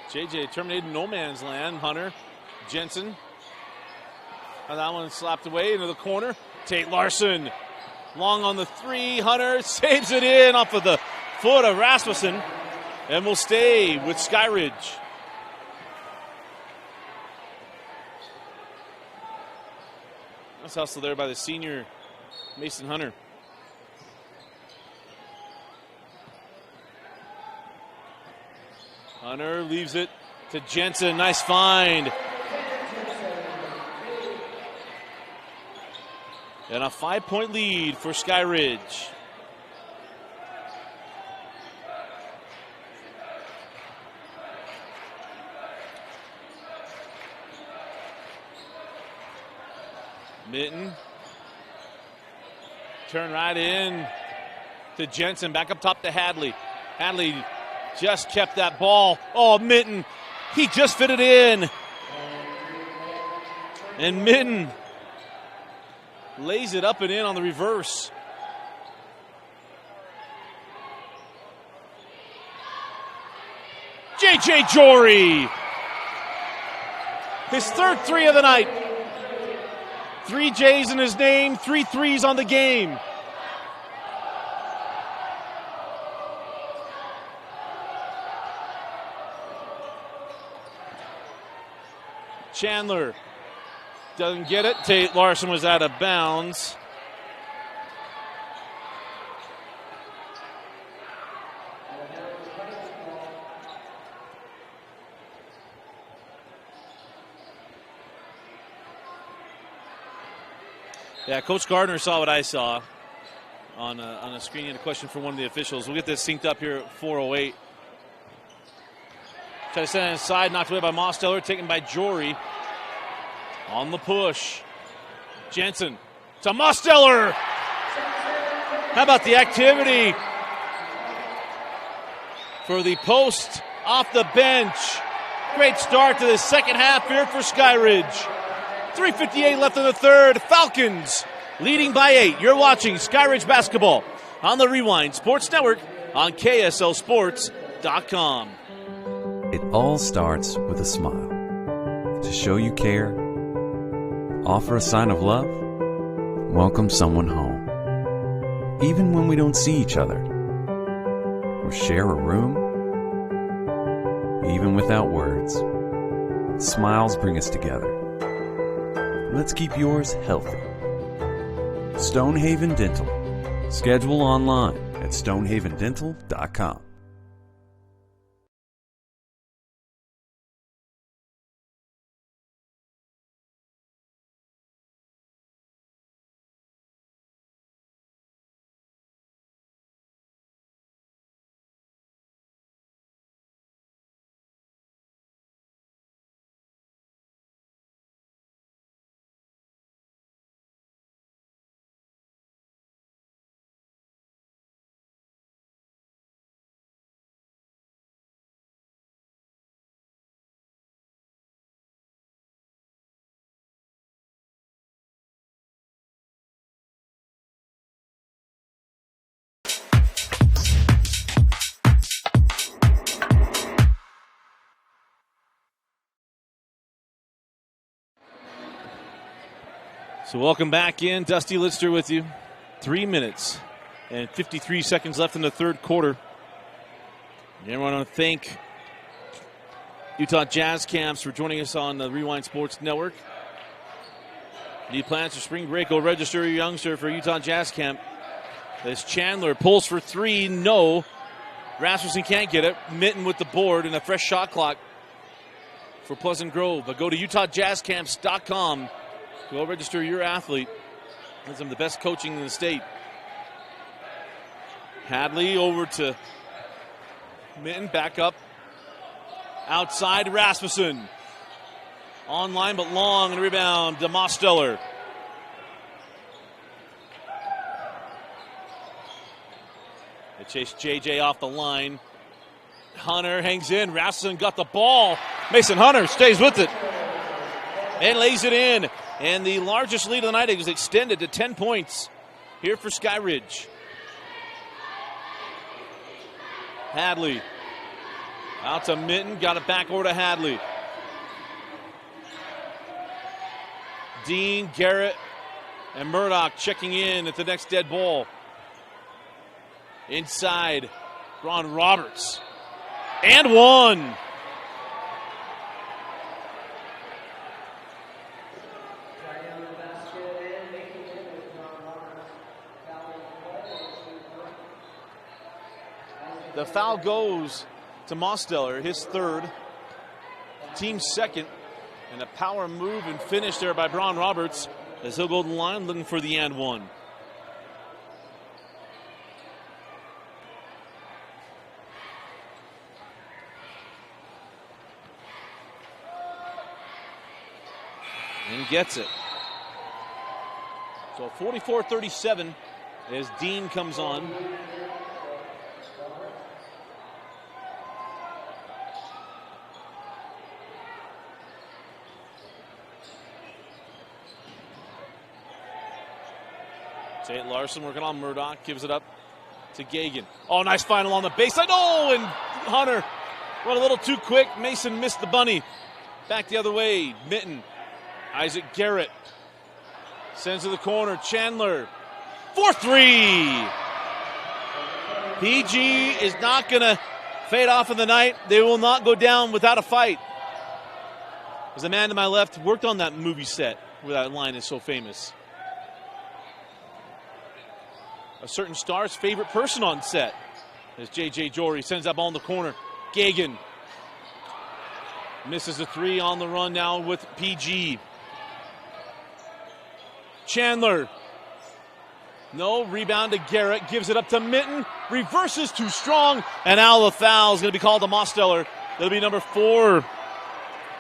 JJ terminated no man's land. Hunter, Jensen. And that one slapped away into the corner. Tate Larson. Long on the three. Hunter saves it in off of the foot of Rasmussen. And we'll stay with Skyridge. Nice hustle there by the senior Mason Hunter. Hunter leaves it to Jensen. Nice find. And a 5-point lead for Skyridge. Mitten. Turn right in to Jensen. Back up top to Hadley. Hadley just kept that ball. Oh, Mitten. He just fit it in. And Mitten lays it up and in on the reverse. J.J. Jory. His third three of the night. 3 J's in his name, 3 threes on the game. Chandler doesn't get it. Tate Larson was out of bounds. Yeah, Coach Gardner saw what I saw on a screen. He had a question for one of the officials. We'll get this synced up here at 4:08. Try to send it inside, knocked away by Mosteller, taken by Jory. On the push. Jensen to Mosteller. How about the activity for the post off the bench? Great start to the second half here for Skyridge. 3:58 left in the third. Falcons leading by 8. You're watching Skyridge basketball on the Rewind Sports Network on KSLSports.com. It all starts with a smile. To show you care, offer a sign of love, welcome someone home. Even when we don't see each other, or share a room, even without words, smiles bring us together. Let's keep yours healthy. Stonehaven Dental. Schedule online at stonehavendental.com. So welcome back in. Dusty Lister with you. 3 minutes and 53 seconds left in the third quarter. And I want to thank Utah Jazz Camps for joining us on the Rewind Sports Network. Need plans for spring break? Go register your youngster for Utah Jazz Camp. As Chandler pulls for three, no. Rasmussen can't get it. Mitten with the board and a fresh shot clock for Pleasant Grove. But go to UtahJazzCamps.com. Go register your athlete. That's some of the best coaching in the state. Hadley over to Mitten, back up. Outside Rasmussen. Online but long, and rebound to Mosteller. They chase JJ off the line. Hunter hangs in. Rasmussen got the ball. Mason Hunter stays with it and lays it in. And the largest lead of the night is extended to 10 points here for Skyridge. Hadley out to Mitten. Got it back over to Hadley. Dean, Garrett, and Murdoch checking in at the next dead ball. Inside, Ron Roberts. And one. The foul goes to Mosteller, his third, team's second. And a power move and finish there by Ron Roberts as he'll go to the line looking for the and one. And gets it. So 44-37 as Dean comes on. Tate Larson working on Murdoch, gives it up to Gagan. Oh, nice final on the baseline. Oh, and Hunter went a little too quick. Mason missed the bunny. Back the other way. Mitten. Isaac Garrett sends to the corner. Chandler for three. PG is not going to fade off in the night. They will not go down without a fight. As the man to my left worked on that movie set where that line is so famous. A certain star's favorite person on set. As J.J. Jory sends that ball in the corner. Gagan misses a three on the run now with PG. Chandler. No, rebound to Garrett. Gives it up to Mitten. Reverses too strong. And now the foul is going to be called to Mosteller. That'll be number 4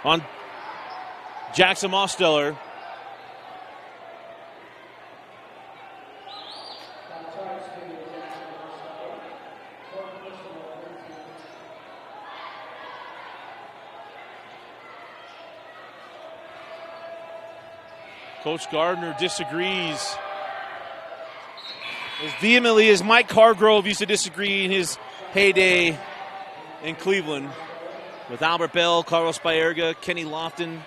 on Jackson Mosteller. Coach Gardner disagrees as vehemently as Mike Hargrove used to disagree in his heyday in Cleveland with Albert Bell, Carlos Baerga, Kenny Lofton,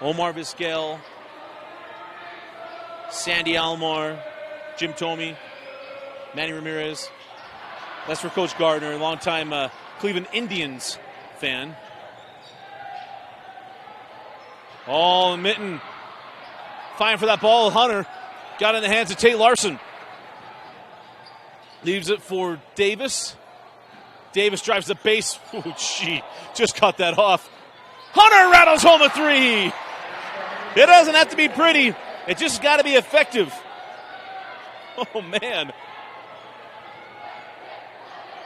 Omar Vizquel, Sandy Alomar, Jim Thome, Manny Ramirez. That's for Coach Gardner, a longtime Cleveland Indians fan. Oh, Mitten. Fine for that ball. Hunter got in the hands of Tate Larson. Leaves it for Davis. Davis drives the base. Oh, gee, just cut that off. Hunter rattles home a three. It doesn't have to be pretty. It just got to be effective. Oh, man.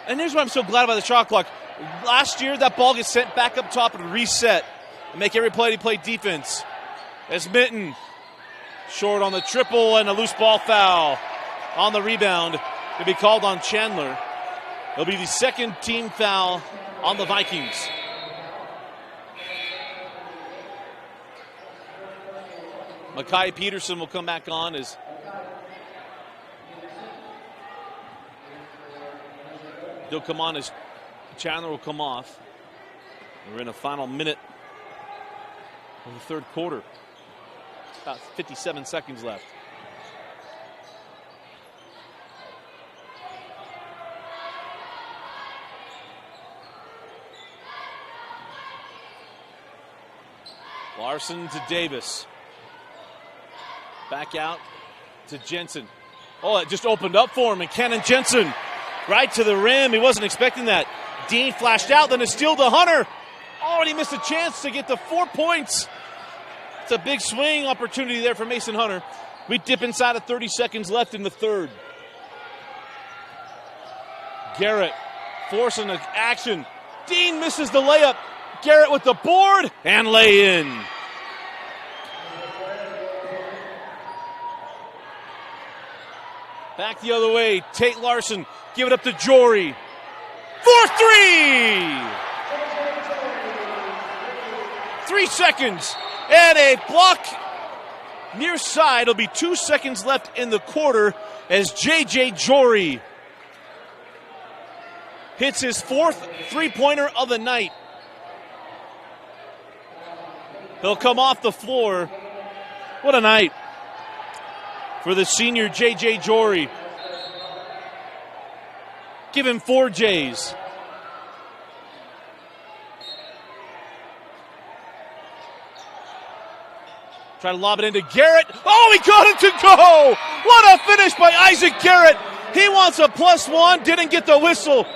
And here's why I'm so glad about the shot clock. Last year, that ball gets sent back up top and reset and make every play defense. As Mitten short on the triple and a loose ball foul on the rebound to be called on Chandler. It'll be the second team foul on the Vikings. Makai Peterson will come back on as he'll come on as Chandler will come off. We're in a final minute of the third quarter. About 57 seconds left. Larson to Davis. Back out to Jensen. Oh, it just opened up for him, and Cannon Jensen right to the rim. He wasn't expecting that. Dean flashed out, then a steal to Hunter. Already missed a chance to get the 4 points. It's a big swing opportunity there for Mason Hunter. We dip inside of 30 seconds left in the third. Garrett forcing the action. Dean misses the layup. Garrett with the board and lay in. Back the other way. Tate Larson give it up to Jory. For three! 3 seconds. And a block near side. It'll be 2 seconds left in the quarter as J.J. Jory hits his 4th three-pointer of the night. He'll come off the floor. What a night for the senior J.J. Jory. Give him 4 J's. Try to lob it into Garrett. Oh, he got it to go! What a finish by Isaac Garrett. He wants a +1, didn't get the whistle.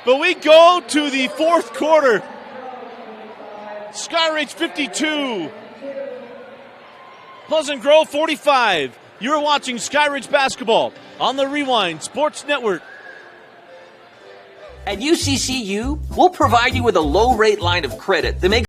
But we go to the fourth quarter. Skyridge 52. Pleasant Grove 45. You're watching Skyridge basketball on the Rewind Sports Network. At UCCU, we'll provide you with a low-rate line of credit that makes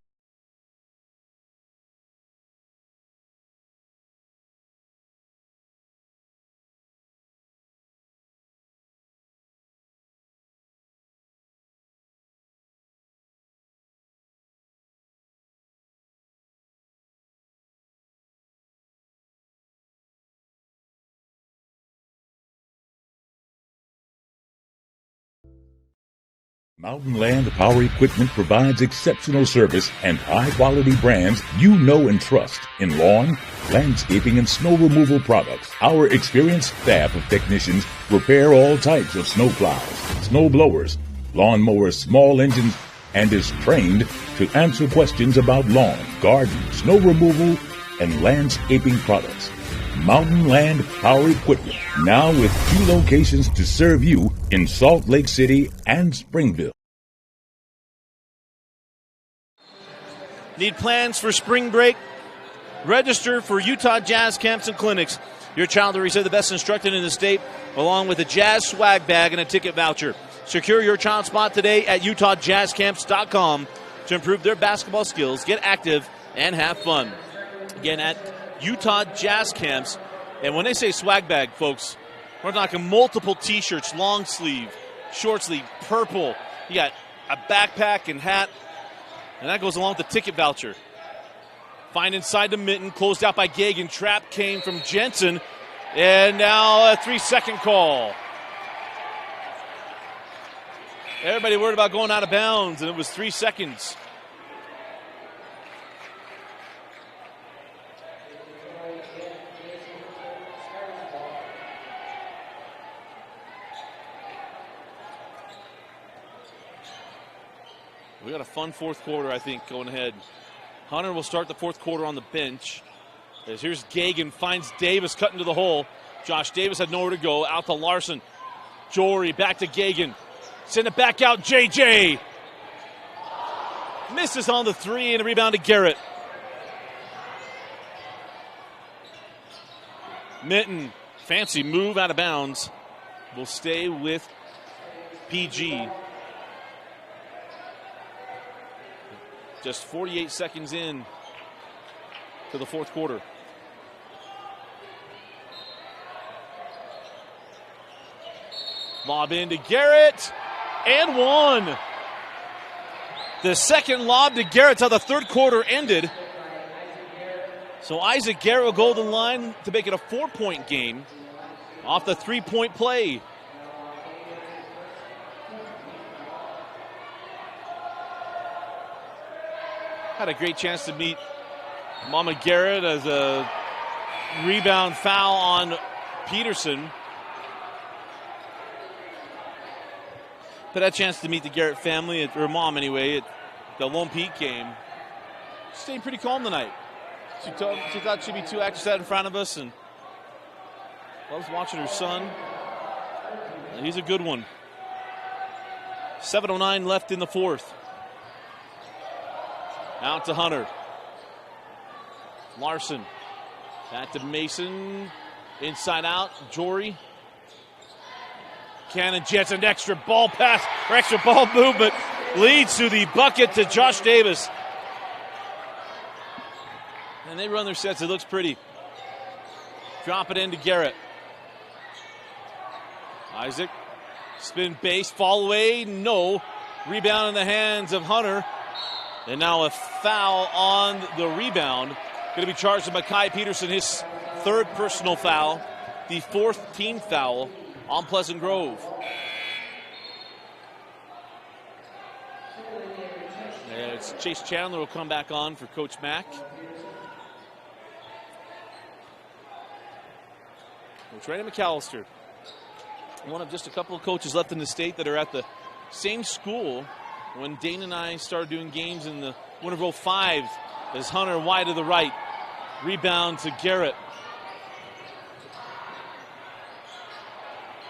Mountain Land Power Equipment provides exceptional service and high-quality brands you know and trust in lawn, landscaping, and snow removal products. Our experienced staff of technicians repair all types of snow plows, snow blowers, lawn mowers, small engines, and is trained to answer questions about lawn, garden, snow removal, and landscaping products. Mountain Land Power Equipment, now with 2 locations to serve you in Salt Lake City and Springville. Need plans for spring break? Register for Utah Jazz Camps and Clinics. Your child will receive the best instructed in the state, along with a Jazz swag bag and a ticket voucher. Secure your child's spot today at UtahJazzCamps.com to improve their basketball skills, get active, and have fun. Again, at Utah Jazz Camps. And when they say swag bag, folks, we're talking multiple T-shirts, long sleeve, short sleeve, purple. You got a backpack and hat, and that goes along with the ticket voucher. Find inside the mitten, closed out by Gagan. Trap came from Jensen, and now a 3-second call. Everybody worried about going out of bounds, and it was 3 seconds. We got a fun fourth quarter, I think, going ahead. Hunter will start the fourth quarter on the bench. As here's Gagan, finds Davis cutting to the hole. Josh Davis had nowhere to go. Out to Larson. Jory back to Gagan. Send it back out, JJ. Misses on the 3 and a rebound to Garrett. Mitten, fancy move out of bounds. Will stay with PG. Just 48 seconds in to the fourth quarter. Lob into Garrett, and one. The second lob to Garrett's how the third quarter ended. So Isaac Garrett will go to the line to make it a 4-point game off the 3-point play. Had a great chance to meet Mama Garrett as a rebound foul on Peterson. But had a chance to meet the Garrett family, or mom anyway, at the Lone Peak game. Stayed pretty calm tonight. She thought she'd be too active, sat in front of us, and loves watching her son. And he's a good one. 7:09 left in the fourth. Out to Hunter. Larson. Back to Mason. Inside out. Jory. Cannon Jensen. Extra ball pass, or extra ball movement leads to the bucket to Josh Davis. And they run their sets. It looks pretty. Drop it into Garrett. Isaac. Spin base. Fall away. No. Rebound in the hands of Hunter. And now a foul on the rebound. Going to be charged to Makai Peterson, his third personal foul. The fourth team foul on Pleasant Grove. And it's Chase Chandler will come back on for Coach Mack. Coach Randy McAllister, one of just a couple of coaches left in the state that are at the same school when Dane and I started doing games in the Winter Row 5 as Hunter wide to the right. Rebound to Garrett.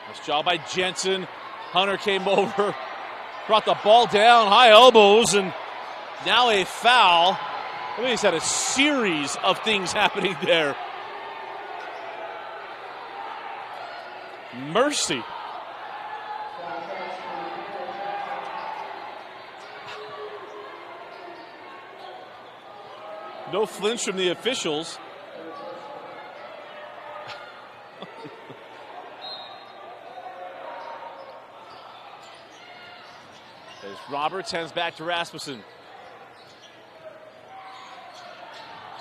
Nice job by Jensen. Hunter came over, brought the ball down, high elbows, and now a foul. I mean, he's had a series of things happening there. Mercy. No flinch from the officials. As Roberts hands back to Rasmussen.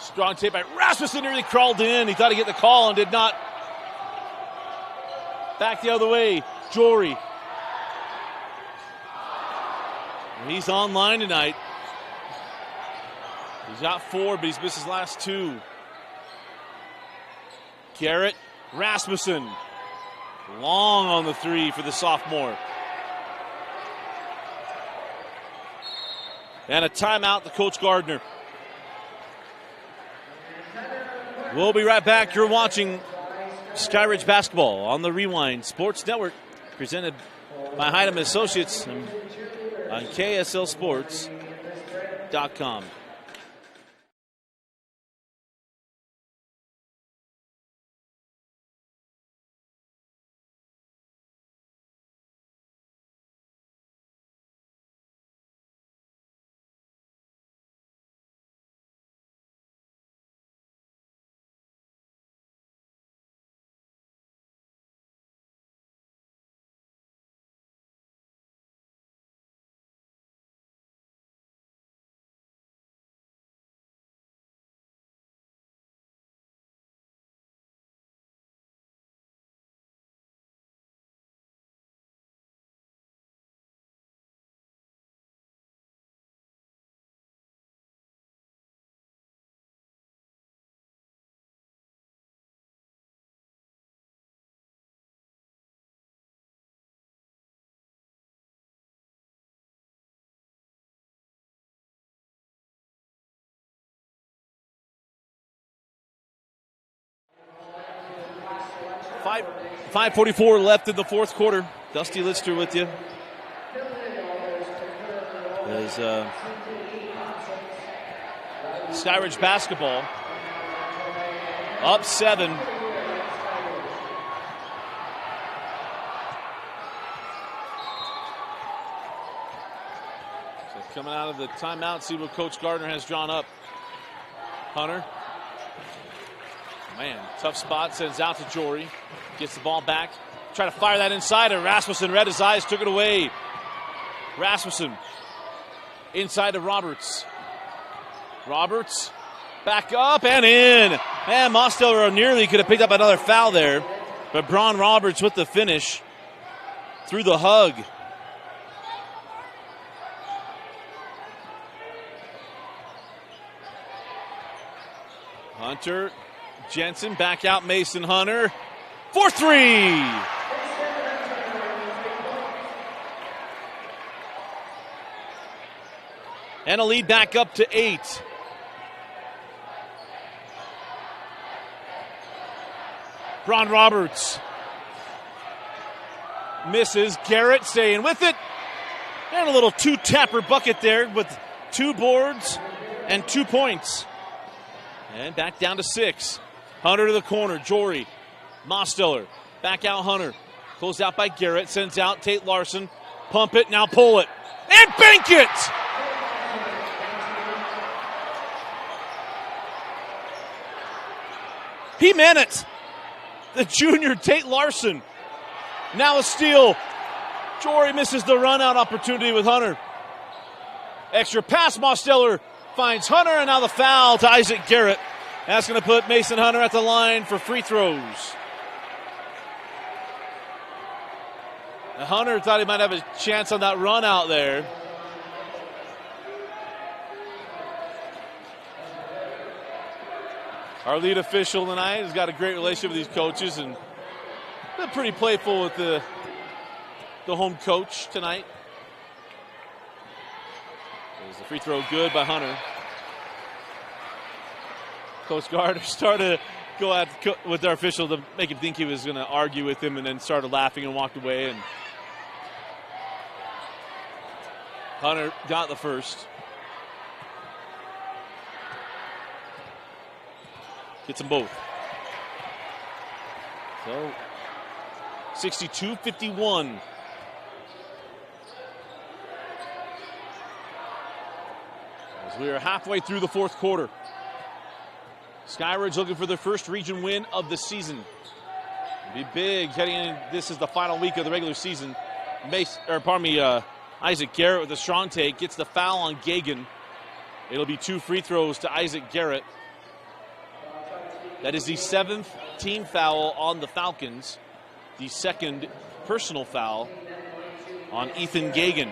Strong tape by Rasmussen, nearly crawled in. He thought he'd get the call and did not. Back the other way, Jory. He's online tonight. He's got 4, but he's missed his last 2. Garrett, Rasmussen. Long on the 3 for the sophomore. And a timeout to Coach Gardner. We'll be right back. You're watching Skyridge basketball on the Rewind Sports Network, presented by Hyndman Associates on KSLSports.com. .544 left in the fourth quarter. Dusty Lister with you. As Skyridge basketball up 7. So coming out of the timeout, see what Coach Gardner has drawn up. Hunter. Man, tough spot, sends out to Jory. Gets the ball back. Try to fire that inside, and Rasmussen read his eyes, took it away. Rasmussen inside to Roberts. Roberts back up and in. And Mosteller nearly could have picked up another foul there. But Braun Roberts with the finish through the hug. Hunter. Jensen back out, Mason Hunter for 3. And a lead back up to 8. Bron Roberts misses. Garrett staying with it. And a little two-tapper bucket there with 2 boards and 2 points. And back down to 6. Hunter to the corner. Jory. Mosteller. Back out Hunter. Closed out by Garrett. Sends out Tate Larson. Pump it. Now pull it. And bank it! He meant it. The junior Tate Larson. Now a steal. Jory misses the run-out opportunity with Hunter. Extra pass. Mosteller finds Hunter, and now the foul to Isaac Garrett. That's going to put Mason Hunter at the line for free throws. Now Hunter thought he might have a chance on that run out there. Our lead official tonight has got a great relationship with these coaches and been pretty playful with the home coach tonight. Is the free throw good by Hunter? Coach Gardner started to go at with our official to make him think he was going to argue with him, and then started laughing and walked away. And Hunter got the first. Gets them both. So 62-51. As we are halfway through the fourth quarter. Skyridge looking for their first region win of the season. It'll be big heading in. This is the final week of the regular season. Isaac Garrett with a strong take. Gets the foul on Gagan. It'll be 2 free throws to Isaac Garrett. That is the 7th team foul on the Falcons. The 2nd personal foul on Ethan Gagan.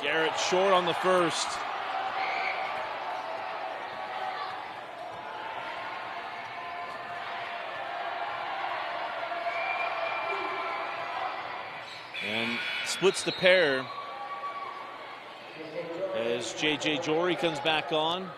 Garrett short on the first. And splits the pair as J.J. Jory comes back on.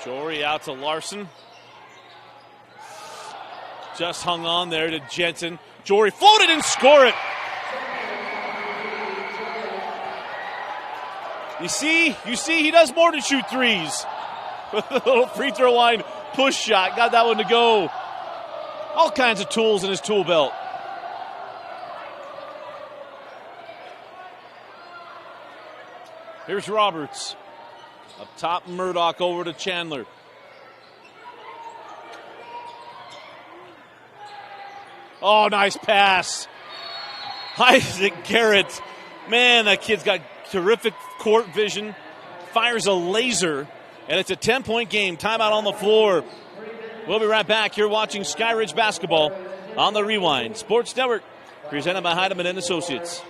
Jory out to Larson. Just hung on there to Jensen. Jory floated and score it. You see he does more than shoot threes. A little free throw line push shot. Got that one to go. All kinds of tools in his tool belt. Here's Roberts. Up top, Murdoch over to Chandler. Oh, nice pass. Isaac Garrett. Man, that kid's got terrific court vision. Fires a laser, and it's a 10-point game. Timeout on the floor. We'll be right back. You're watching Skyridge basketball on the Rewind Sports Network, presented by Heidemann and Associates.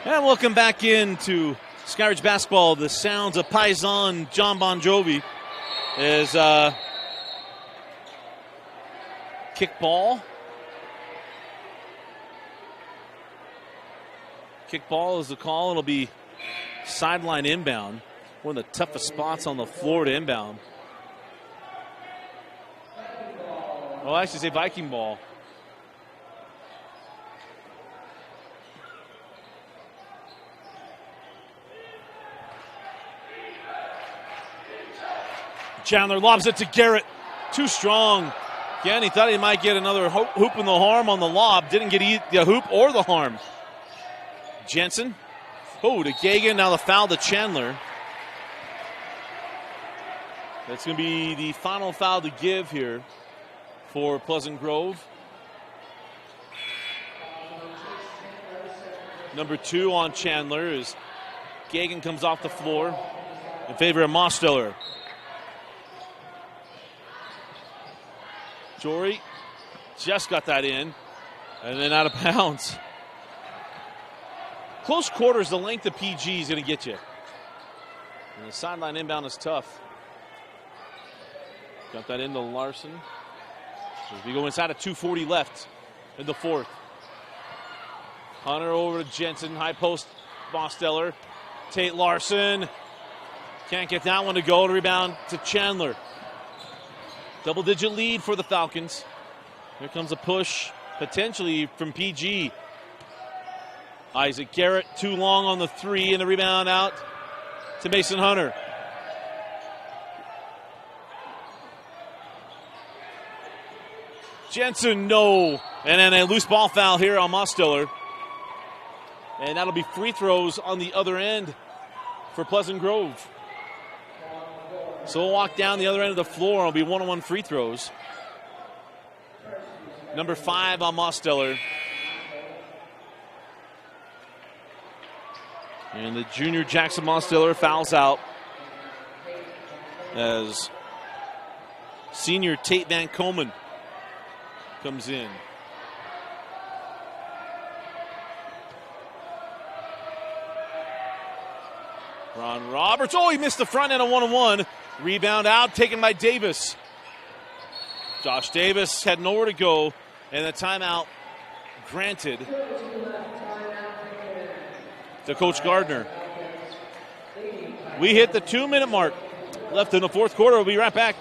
And welcome back into Skyridge basketball. The sounds of Paisan John Bon Jovi is kick ball. Kickball is the call. It'll be sideline inbound. One of the toughest spots on the floor to inbound. Well, I should say Viking ball. Chandler lobs it to Garrett. Too strong. Again, he thought he might get another hoop in the harm on the lob. Didn't get the hoop or the harm. Jensen. Oh, to Gagan. Now the foul to Chandler. That's going to be the final foul to give here for Pleasant Grove. Number 2 on Chandler as Gagan comes off the floor in favor of Mosteller. Jory just got that in and then out of bounds. Close quarters, the length of PG is going to get you. And the sideline inbound is tough. Got that into Larson. As we go inside of 2:40 left in the fourth. Hunter over to Jensen. High post, Mosteller. Tate Larson. Can't get that one to go. To rebound to Chandler. Double-digit lead for the Falcons. Here comes a push, potentially from PG. Isaac Garrett, too long on the 3, and the rebound out to Mason Hunter. Jensen, no. And then a loose ball foul here on Mosteller. And that'll be free throws on the other end for Pleasant Grove. So we'll walk down the other end of the floor. It'll be one-on-one free throws. Number 5 on Mosteller. And the junior Jackson Mosteller fouls out as senior Tate Van Komen comes in. Ron Roberts. Oh, he missed the front end of 1-on-1. Rebound out, taken by Davis. Josh Davis had nowhere to go, and the timeout granted to Coach Gardner. We hit the 2-minute mark left in the fourth quarter. We'll be right back.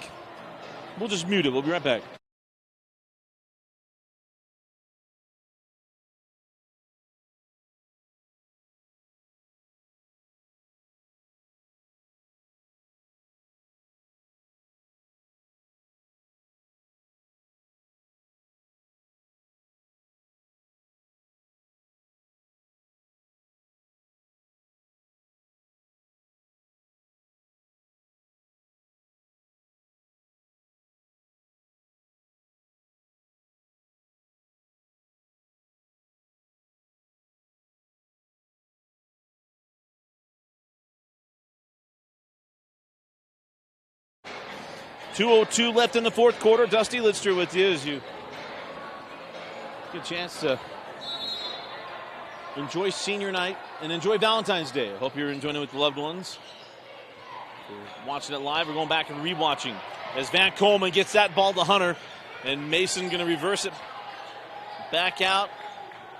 We'll just mute it. We'll be right back. .202 left in the fourth quarter. Dusty Lidster with you as you get a chance to enjoy senior night and enjoy Valentine's Day. I hope you're enjoying it with the loved ones. If you're watching it live, we're going back and rewatching as Van Komen gets that ball to Hunter, and Mason going to reverse it back out.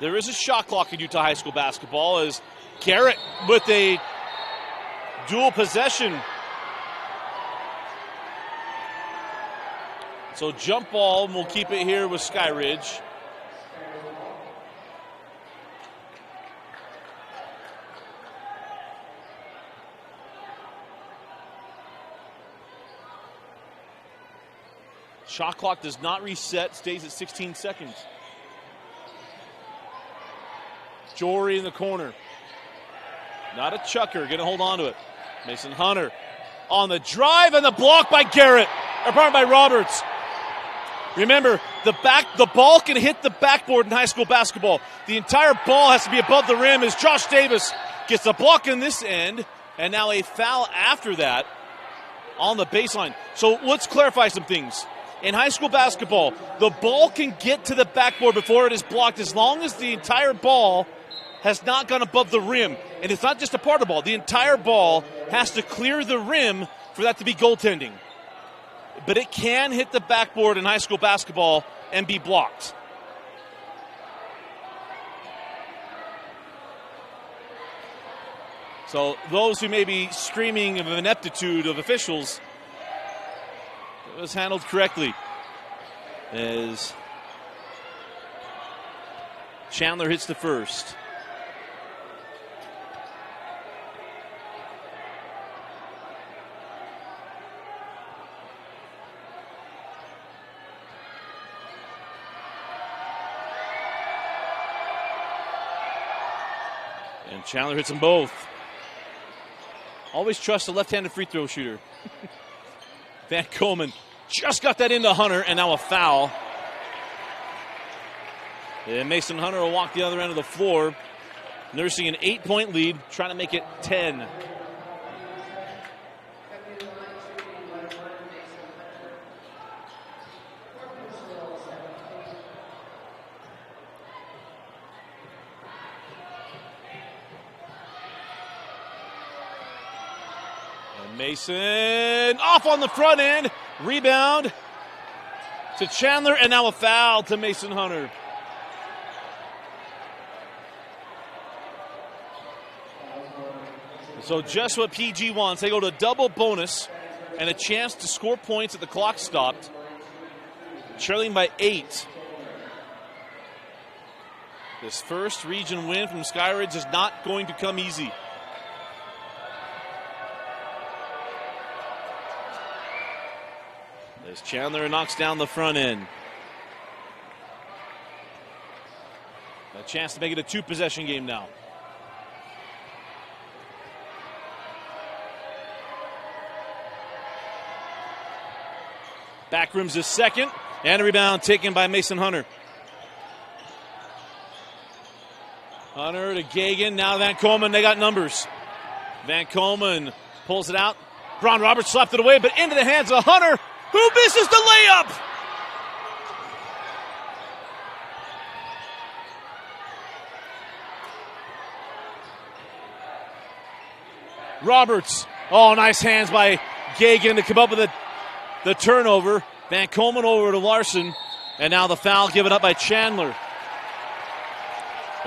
There is a shot clock in Utah High School basketball as Garrett with a dual possession. So jump ball, and we'll keep it here with Skyridge. Shot clock does not reset, stays at 16 seconds. Jory in the corner. Not a chucker, gonna hold on to it. Mason Hunter on the drive and the block by Garrett, or pardon, by Roberts. Remember, the ball can hit the backboard in high school basketball. The entire ball has to be above the rim as Josh Davis gets the block in this end, and now a foul after that on the baseline. So let's clarify some things. In high school basketball, the ball can get to the backboard before it is blocked as long as the entire ball has not gone above the rim. And it's not just a part of the ball. The entire ball has to clear the rim for that to be goaltending. But it can hit the backboard in high school basketball and be blocked. So those who may be screaming of ineptitude of officials, it was handled correctly. As Chandler hits the first. And Chandler hits them both. Always trust a left-handed free throw shooter. Van Komen just got that into Hunter, and now a foul. And Mason Hunter will walk the other end of the floor, nursing an 8-point lead, trying to make it 10. Mason off on the front end. Rebound to Chandler, and now a foul to Mason Hunter. So just what PG wants. They go to double bonus and a chance to score points at the clock stopped. Trailing by 8. This first region win from Skyridge is not going to come easy. As Chandler knocks down the front end. A chance to make it a 2-possession game now. Backroom's his second, and a rebound taken by Mason Hunter. Hunter to Gagan, now Van Komen, they got numbers. Van Komen pulls it out. Braun Roberts slapped it away, but into the hands of Hunter, who misses the layup. Roberts, oh, nice hands by Gagan to come up with the turnover. Van Komen over to Larson, and now the foul given up by Chandler.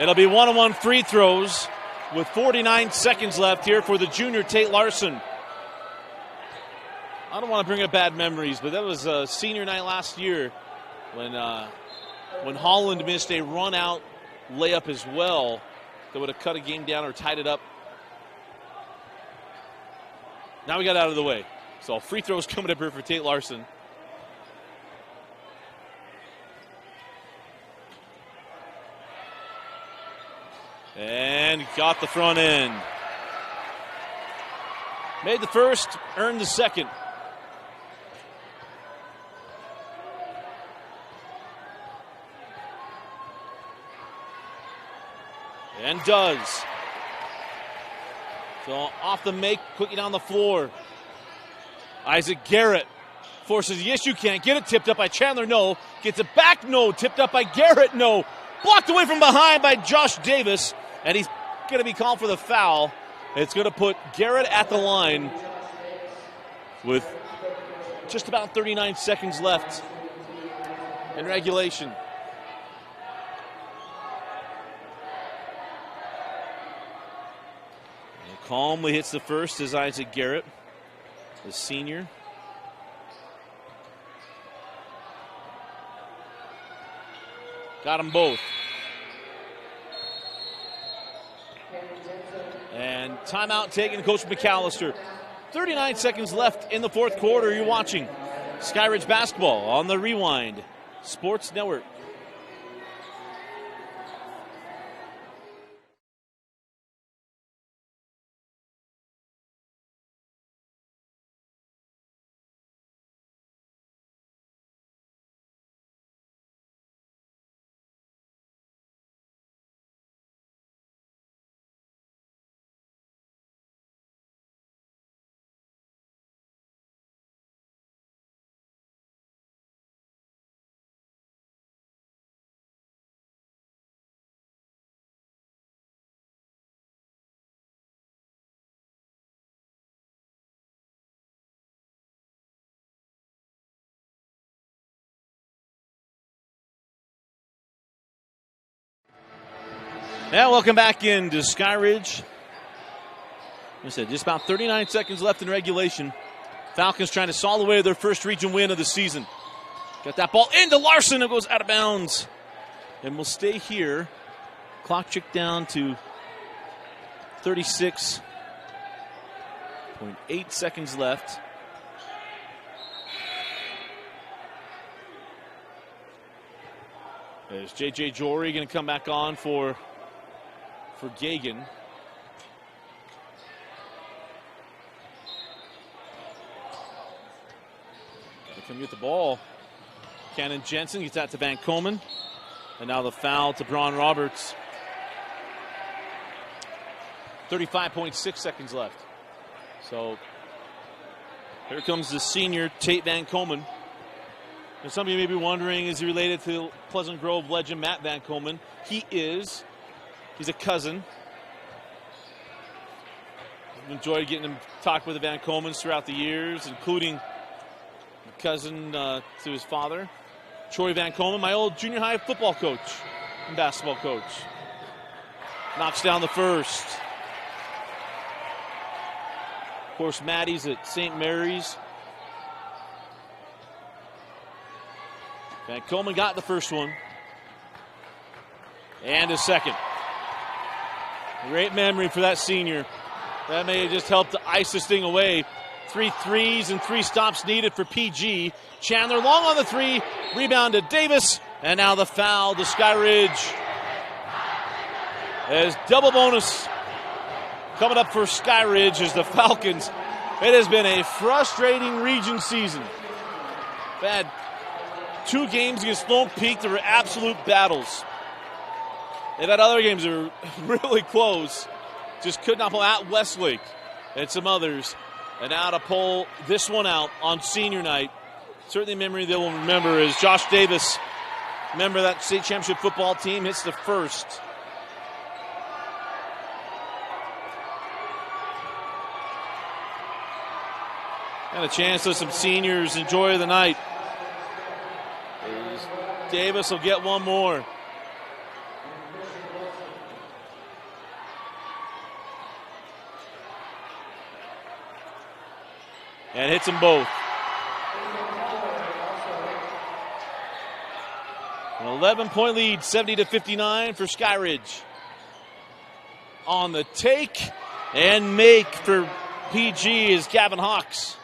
It'll be 1-on-1 free throws with 49 seconds left here for the junior Tate Larson. I don't want to bring up bad memories, but that was senior night last year when Holland missed a run-out layup as well that would have cut a game down or tied it up. Now we got out of the way. So free throws coming up here for Tate Larson. And got the front end. Made the first, earned the second. And does. So off the make, quickly down the floor. Isaac Garrett forces, yes you can, get it tipped up by Chandler, no. Gets it back, no. Tipped up by Garrett, no. Blocked away from behind by Josh Davis, and he's going to be called for the foul. It's going to put Garrett at the line with just about 39 seconds left in regulation. And calmly hits the first as Isaac Garrett, the senior. Got them both. And timeout taken, Coach McAllister. 39 seconds left in the fourth quarter. You're watching Skyridge basketball on the Rewind Sports Network. Yeah, welcome back into Skyridge. I said, just about 39 seconds left in regulation. Falcons trying to saw the way to their first region win of the season. Got that ball into Larson. It goes out of bounds. And we'll stay here. Clock ticked down to 36.8 seconds left. There's J.J. Jory going to come back on for Gagan. Come get the ball. Cannon Jensen gets that to Van Komen. And now the foul to Braun Roberts. 35.6 seconds left. So here comes the senior Tate Van Komen. And some of you may be wondering, is he related to Pleasant Grove legend Matt Van Komen? He is. He's a cousin. I've enjoyed getting him talk with the Van Komens throughout the years, including cousin to his father, Troy Van Komen, my old junior high football coach and basketball coach. Knocks down the first. Of course, Maddie's at St. Mary's. Van Komen got the first one. And a second. Great memory for that senior. That may have just helped to ice this thing away. 3 threes and 3 stops needed for PG. Chandler long on the 3. Rebound to Davis. And now the foul to Skyridge. As double bonus coming up for Skyridge as the Falcons. It has been a frustrating region season. They've had 2 games against Lone Peak that were absolute battles. They've had other games that were really close. Just could not pull at Westlake and some others. And now to pull this one out on senior night. Certainly a memory they will remember is Josh Davis, member of that state championship football team, hits the first. Got a chance to let some seniors enjoy the night. Davis will get one more. And hits them both. An 11-point lead, 70-59 for Skyridge. On the take and make for PG is Gavin Hawks.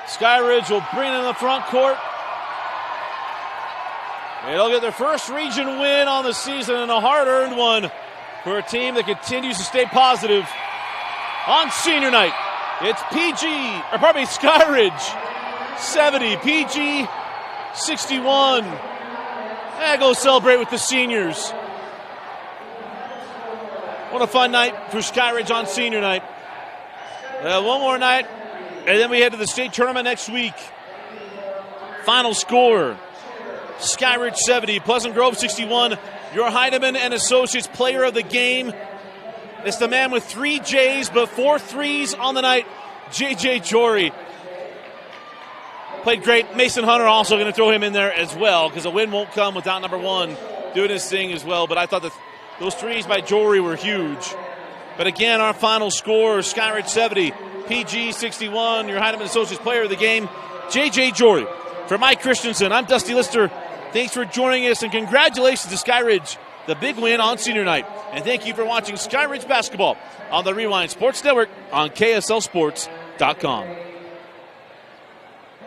Skyridge will bring in the front court. They'll get their first region win on the season and a hard-earned one for a team that continues to stay positive. On senior night, it's Skyridge 70, PG 61. And go celebrate with the seniors. What a fun night for Skyridge on senior night. One more night, and then we head to the state tournament next week. Final score, Skyridge 70, Pleasant Grove 61. Your Heidemann and Associates player of the game. It's the man with 3 J's, but 4 threes on the night, J.J. Jory. Played great. Mason Hunter also going to throw him in there as well because a win won't come without number 1 doing his thing as well. But I thought that those threes by Jory were huge. But again, our final score, Skyridge 70, PG 61, your Heidemann Associates player of the game, J.J. Jory. For Mike Christensen, I'm Dusty Lister. Thanks for joining us, and congratulations to Skyridge, the big win on senior night. And thank you for watching Skyridge basketball on the Rewind Sports Network on KSLSports.com.